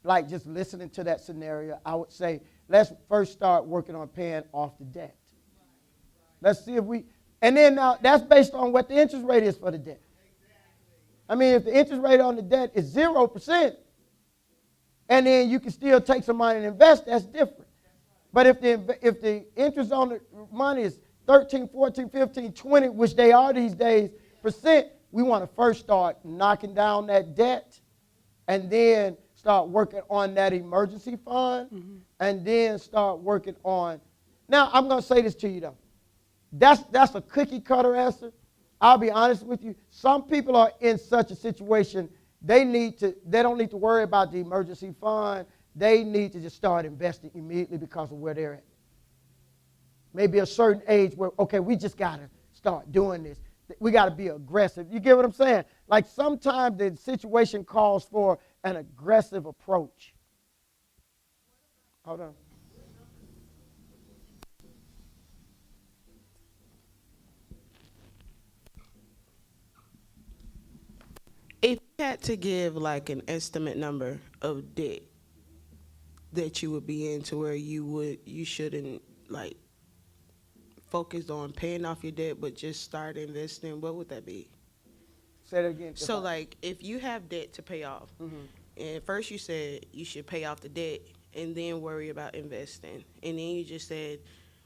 like just listening to that scenario, I would say, let's first start working on paying off the debt. Let's see if and then now that's based on what the interest rate is for the debt. I mean, if the interest rate on the debt is 0%, and then you can still take some money and invest, that's different. But if the interest on the money is 13, 14, 15, 20, which they are these days, percent, we want to first start knocking down that debt and then start working on that emergency fund and then start working on. Now, I'm going to say this to you, though. That's a cookie cutter answer. I'll be honest with you. Some people are in such a situation, they don't need to worry about the emergency fund. They need to just start investing immediately because of where they're at. Maybe a certain age where, okay, we just got to start doing this. We got to be aggressive. You get what I'm saying? Like sometimes the situation calls for an aggressive approach. Hold on.
If you had to give like an estimate number of debt that you would be in to where you shouldn't like focus on paying off your debt, but just start investing, what would that be?
Say that again.
So like if you have debt to pay off, and first you said you should pay off the debt and then worry about investing, and then you just said,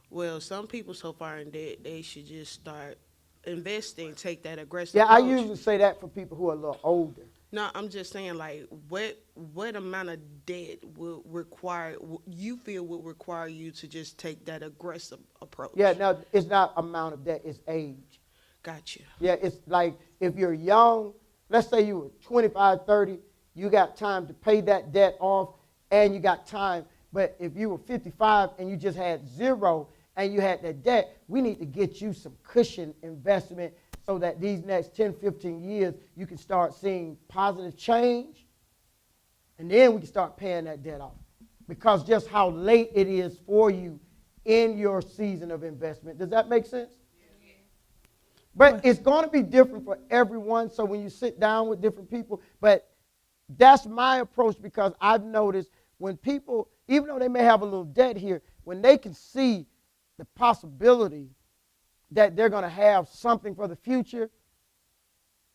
well, some people so far in debt they should just start investing, take that aggressive
Yeah, I
approach.
usually say that for people who are a little older.
No, I'm just saying, like, what amount of debt will require you feel would require you to just take that aggressive approach?
Yeah, now it's not amount of debt, it's age.
Got you.
Yeah, it's like if you're young, let's say you were 25, 30, you got time to pay that debt off and you got time. But if you were 55 and you just had zero and you had that debt, we need to get you some cushion investment so that these next 10, 15 years you can start seeing positive change. And then we can start paying that debt off. Because just how late it is for you in your season of investment. Does that make sense? But it's going to be different for everyone. So when you sit down with different people, but that's my approach because I've noticed when people, even though they may have a little debt here, when they can see the possibility that they're going to have something for the future,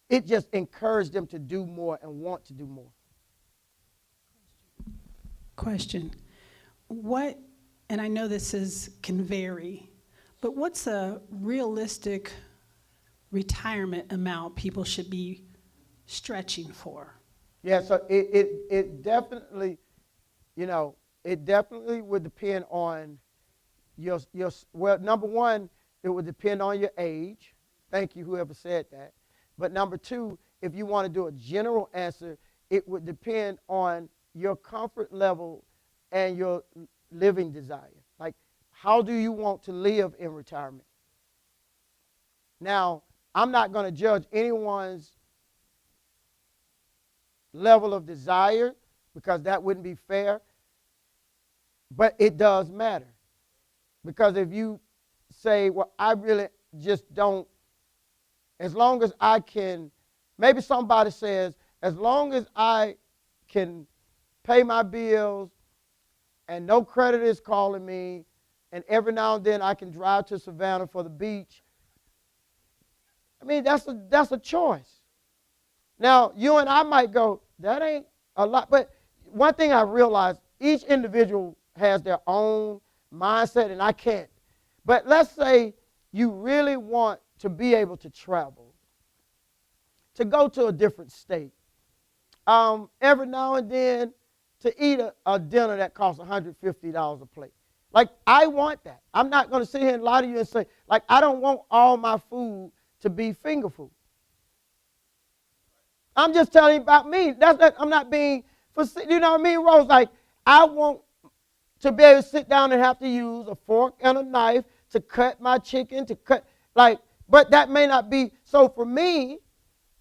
it just encourages them to do more and want to do more.
Question. What, and I know can vary, but what's a realistic retirement amount people should be stretching for?
Yeah, so it definitely, it definitely would depend on your well, number one, it would depend on your age. Thank you, whoever said that. But number two, if you want to do a general answer, it would depend on your comfort level and your living desire. Like, how do you want to live in retirement? Now, I'm not going to judge anyone's level of desire because that wouldn't be fair. But it does matter. Because if you say, well, I really just don't, as long as I can, maybe somebody says, as long as I can pay my bills and no credit is calling me, and every now and then I can drive to Savannah for the beach. I mean, that's a choice. Now, you and I might go, that ain't a lot. But one thing I realized, each individual has their own mindset, and I can't. But let's say you really want to be able to travel, to go to a different state. Every now and then to eat a dinner that costs $150 a plate. Like, I want that. I'm not going to sit here and lie to you and say, like, I don't want all my food to be finger food. I'm just telling you about me. I'm not being, you know what I mean, Rose? Like, I want to be able to sit down and have to use a fork and a knife to cut my chicken, but that may not be. So for me,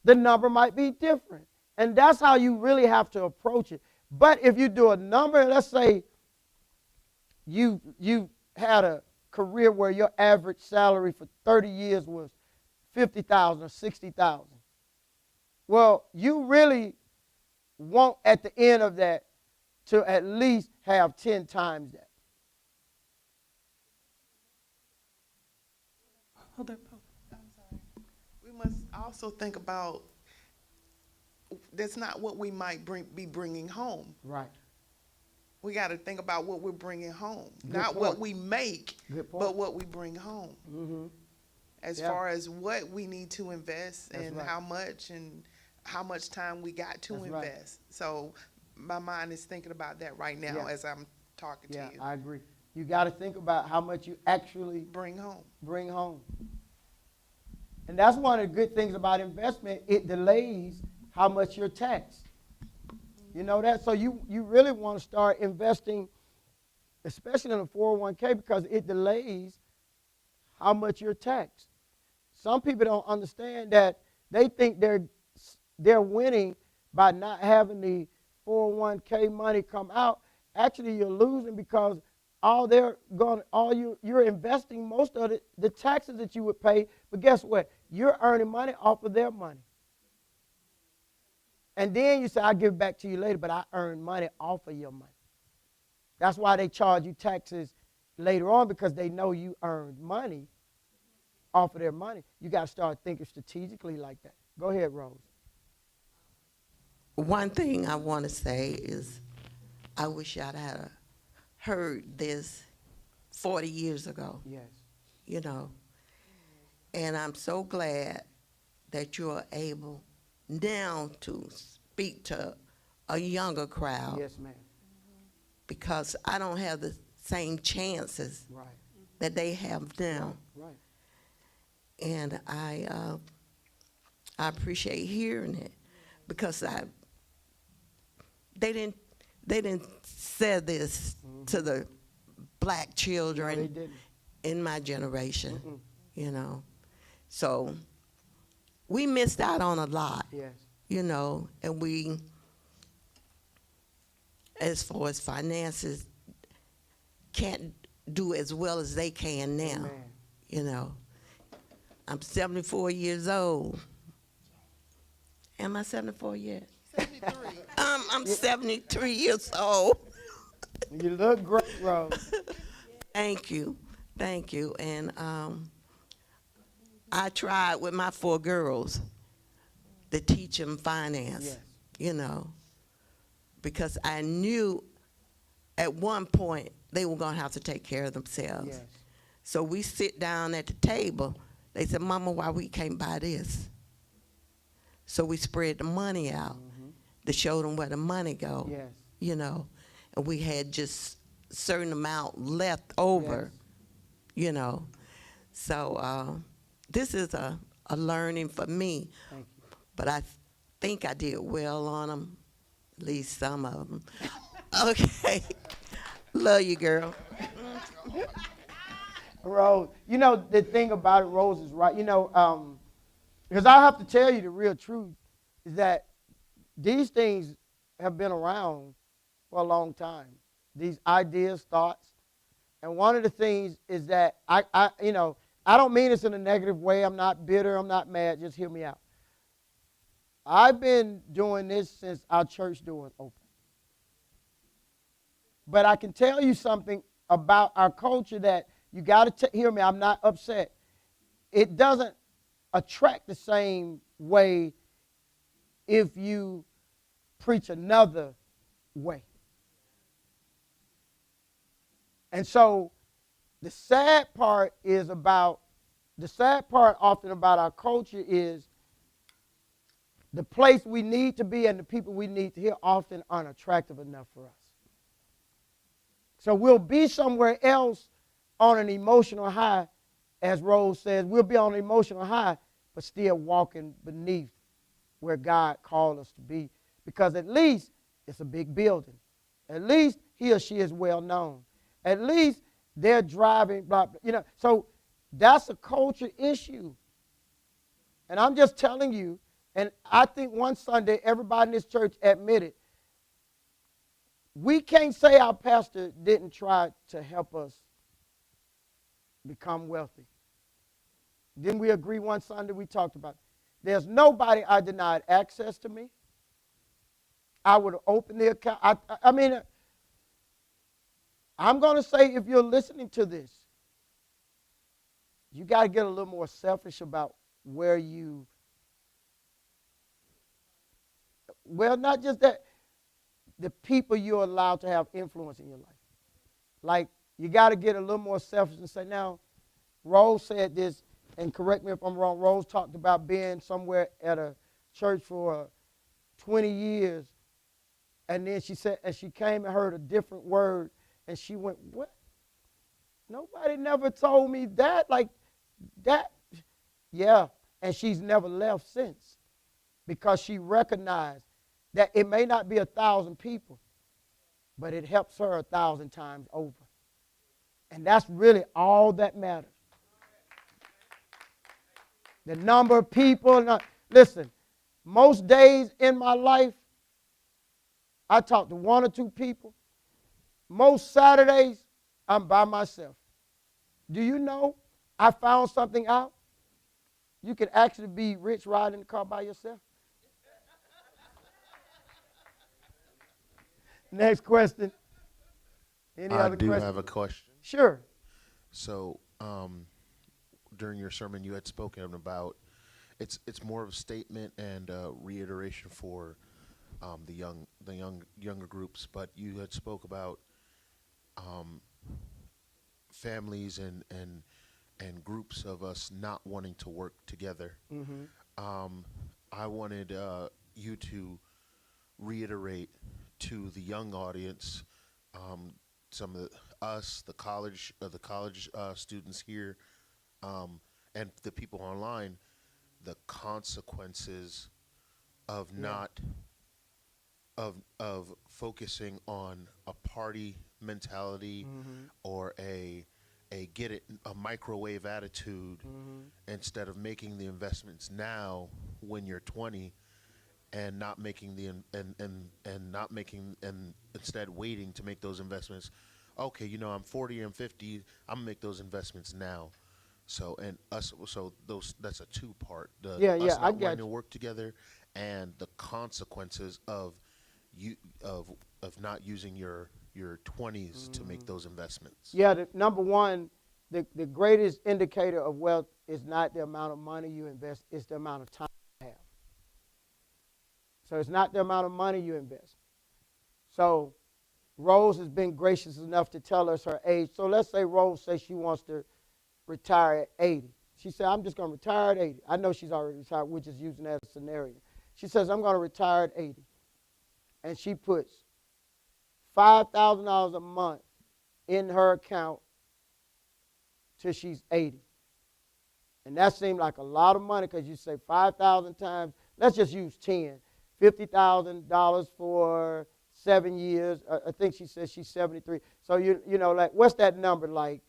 the number might be different. And that's how you really have to approach it. But if you do a number, let's say you had a career where your average salary for 30 years was $50,000 or $60,000. Well, you really want at the end of that to at least have 10 times that.
Hold up.
I'm sorry. We must also think about that's not what we might be bringing home.
Right.
We got to think about what we're bringing home,
Good
not
point.
what we make,
Good point.
but what we bring home.
Mm-hmm.
As
Yeah.
far as what we need to invest
That's
and
right.
how much time we got to
That's
invest.
right.
So my mind is thinking about that right now
Yeah.
as I'm talking
Yeah,
to you.
I agree. You got to think about how much you actually
Bring home.
bring home. And that's one of the good things about investment. It delays how much you're taxed. You know that? So you really want to start investing, especially in a 401k, because it delays how much you're taxed. Some people don't understand that. They think they're winning by not having the 401k money come out. Actually, you're losing because you're investing most of the taxes that you would pay. But guess what? You're earning money off of their money. And then you say, I'll give it back to you later, but I earn money off of your money. That's why they charge you taxes later on, because they know you earned money off of their money. You got to start thinking strategically like that. Go ahead, Rose.
One thing I want to say is I wish I'd had heard this 40 years ago,
Yes.
And I'm so glad that you're able now to speak to a younger crowd
Yes, ma'am.
because I don't have the same chances
Right.
that they have now.
Right.
And I appreciate hearing it because they didn't say this to the black
No, they
children
didn't.
in my generation,
Mm-mm.
you know. So we missed out on a lot,
Yes.
you know, and we, as far as finances, can't do as well as they can now,
Amen.
you know. I'm 74 years old. Am I 74 yet?
73.
I'm 73 years old.
You look great, Rose.
Thank you. Thank you. And I tried with my 4 girls to teach them finance,
Yes.
you know, because I knew at one point they were going to have to take care of themselves.
Yes.
So we sit down at the table. They said, Mama, why we can't buy this? So we spread the money out to show them where the money go,
Yes.
you know. And we had just a certain amount left over, you know. So this is a learning for me.
Thank you.
But I think I did well on them, at least some of them. Okay. Love you, girl.
Rose, you know, the thing about it, Rose is right. You know, because I have to tell you the real truth is that these things have been around for a long time. These ideas, thoughts. And one of the things is that you know, I don't mean this in a negative way. I'm not bitter. I'm not mad. Just hear me out. I've been doing this since our church doors opened. But I can tell you something about our culture that you got to hear me. I'm not upset. It doesn't attract the same way if you preach another way. And so the sad part often about our culture is the place we need to be and the people we need to hear often aren't attractive enough for us. So we'll be somewhere else on an emotional high, as Rose says. We'll be on an emotional high, but still walking beneath where God called us to be. Because at least it's a big building. At least he or she is well known. At least they're driving, blah, blah, you know. So that's a culture issue. And I'm just telling you, and I think one Sunday everybody in this church admitted, we can't say our pastor didn't try to help us become wealthy. Didn't we agree one Sunday? We talked about it. There's nobody I denied access to me. I would have opened the account. I mean, I'm going to say if you're listening to this, you got to get a little more selfish about where you, well, not just that, the people you're allowed to have influence in your life. Like, you got to get a little more selfish and say, now, Rose said this, and correct me if I'm wrong, Rose talked about being somewhere at a church for 20 years, and then she said, and she came and heard a different word, and she went, what? Nobody never told me that, like that. Yeah, and she's never left since because she recognized that it may not be 1,000 people, but it helps her 1,000 times over. And that's really all that matters. The number of people. Listen, most days in my life, I talk to 1 or 2 people. Most Saturdays, I'm by myself. Do you know I found something out? You can actually be rich riding in the car by yourself. Next question. Any
I
other
do
questions?
have a question.
Sure.
So, during your sermon, you had spoken about it's more of a statement and reiteration for the younger groups, but you had spoke about families and groups of us not wanting to work together.
Mm-hmm.
I wanted you to reiterate to the young audience, some of the college students here, and the people online, the consequences of not of focusing on a party mentality or a microwave attitude instead of making the investments now when you're 20 and not making the and not making and instead waiting to make those investments. Okay, I'm 40, I'm 50, I'm gonna make those investments now. So those that's a two part. The
Yeah,
us
I
not
got
wanting to
you.
work together and the consequences you of not using your 20s to make those investments.
Yeah, number one, the greatest indicator of wealth is not the amount of money you invest, it's the amount of time you have. So it's not the amount of money you invest. So Rose has been gracious enough to tell us her age. So let's say Rose says she wants to retire at 80. She said, I'm just going to retire at 80. I know she's already retired. We're just using that as a scenario. She says, I'm going to retire at 80. And she puts $5,000 a month in her account till she's 80. And that seemed like a lot of money because you say 5,000 times, let's just use 10. $50,000 for 7 years. I think she says she's 73. So, like, what's that number like?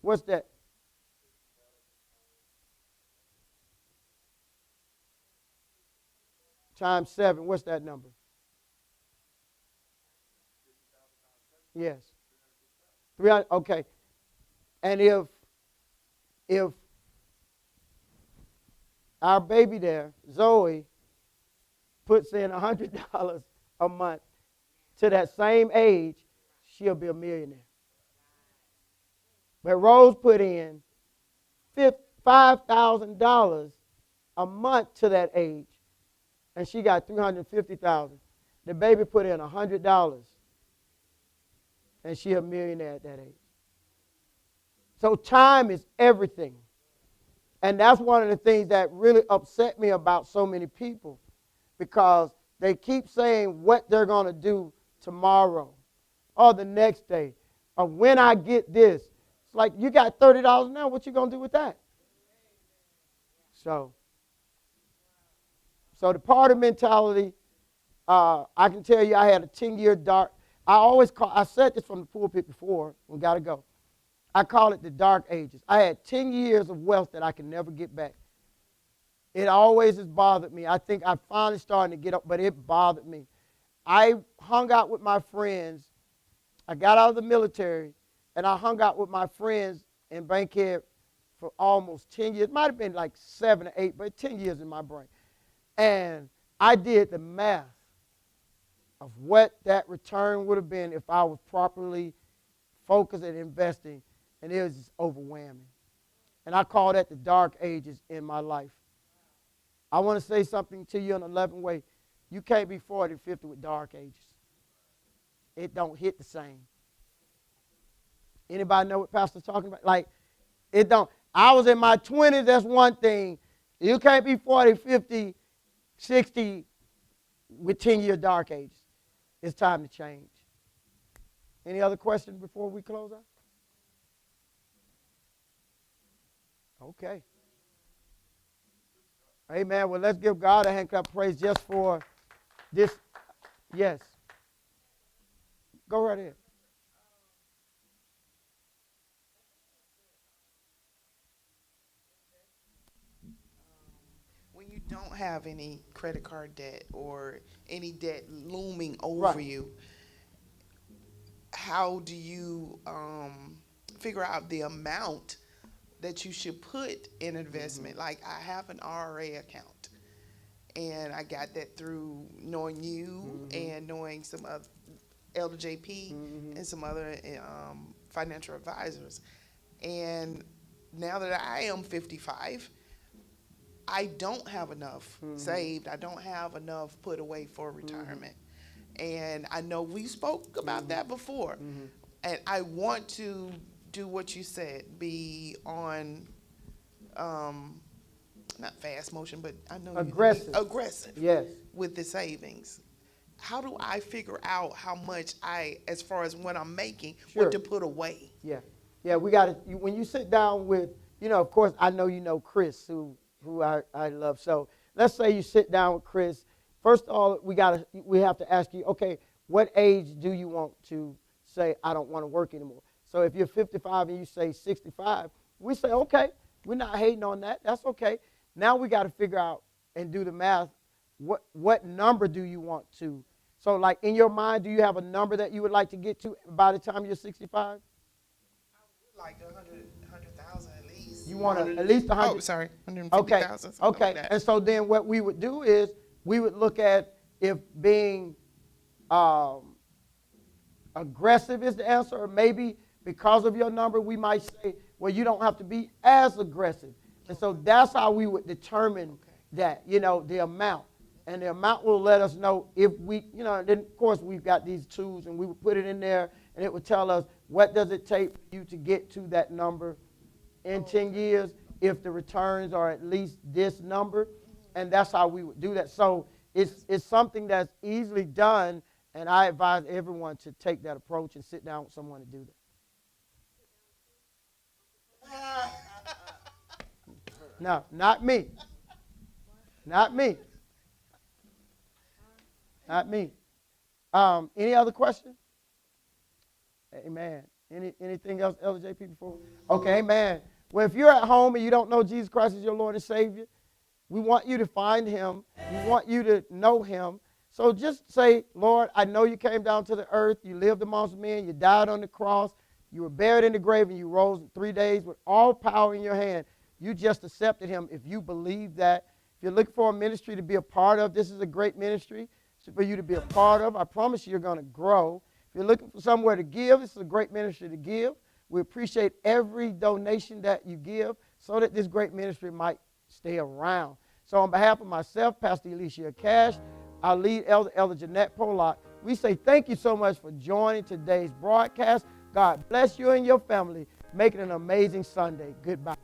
What's that? Times 7. What's that number? Yes. 300. Okay. And if our baby there, Zoe, puts in $100 a month to that same age, she'll be a millionaire. But Rose put in $5,000 a month to that age, and she got $350,000. The baby put in $100, and she a millionaire at that age. So time is everything. And that's one of the things that really upset me about so many people, because they keep saying what they're going to do tomorrow or the next day or when I get this. It's like, you got $30 now. What you going to do with that? So the party mentality, I can tell you I had a 10-year dark. I said this from the pulpit before. We got to go. I call it the dark ages. I had 10 years of wealth that I can never get back. It always has bothered me. I think I finally started to get up, but it bothered me. I hung out with my friends. I got out of the military, and I hung out with my friends in Bankhead for almost 10 years. It might have been like 7 or 8, but 10 years in my brain. And I did the math of what that return would have been if I was properly focused and investing, and it was just overwhelming. And I call that the dark ages in my life. I want to say something to you in an 11 way. You can't be 40, 50 with dark ages. It don't hit the same. Anybody know what Pastor's talking about? Like, it don't. I was in my 20s, that's one thing. You can't be 40, 50, 60 with 10-year dark ages. It's time to change. Any other questions before we close out? Okay. Amen. Well, let's give God a hand clap of praise just for this. Yes. Go right ahead.
When you don't have any credit card debt or any debt looming over you, how do you figure out the amount that you should put in investment? Like, I have an RRA account, and I got that through knowing you and knowing some other Elder JP and some other financial advisors. And now that I am 55, I don't have enough saved. I don't have enough put away for retirement. And I know we spoke about that before. And I want to do what you said, be on not fast motion, but I know
Aggressive.
aggressive
Yes.
with the savings. How do I figure out how much as far as what I'm making,
Sure.
what to put away?
Yeah. Yeah, we got to, when you sit down with, of course, I know you know Chris, who I love. So let's say you sit down with Chris. First of all, we have to ask you, okay, what age do you want to say, I don't want to work anymore? So if you're 55 and you say 65, we say, okay, we're not hating on that. That's okay. Now we got to figure out and do the math. What number do you want to? So like in your mind, do you have a number that you would like to get to by the time you're 65?
Like 100,000 at least.
You want at least 100?
Oh, sorry,
Okay.
150,000.
Okay.
Like that.
And so then what we would do is we would look at if being aggressive is the answer, or maybe because of your number, we might say, well, you don't have to be as aggressive. And so that's how we would determine that, the amount. And the amount will let us know if we, then of course we've got these tools and we would put it in there and it would tell us what does it take for you to get to that number in 10 years if the returns are at least this number. And that's how we would do that. So it's something that's easily done, and I advise everyone to take that approach and sit down with someone to do that. No, not me. Not me. Not me. Any other questions? Amen. Anything else, Elder JP, before? Okay, amen. Well, if you're at home and you don't know Jesus Christ as your Lord and Savior, we want you to find him. We want you to know him. So just say, Lord, I know you came down to the earth. You lived amongst men. You died on the cross. You were buried in the grave, and you rose in 3 days with all power in your hand. You just accepted him if you believe that. If you're looking for a ministry to be a part of, this is a great ministry for you to be a part of. I promise you, you're going to grow. If you're looking for somewhere to give, this is a great ministry to give. We appreciate every donation that you give so that this great ministry might stay around. So on behalf of myself, Pastor Alicia Cash, our lead elder, Elder Jeanette Pollock, we say thank you so much for joining today's broadcast. God bless you and your family. Make it an amazing Sunday. Goodbye.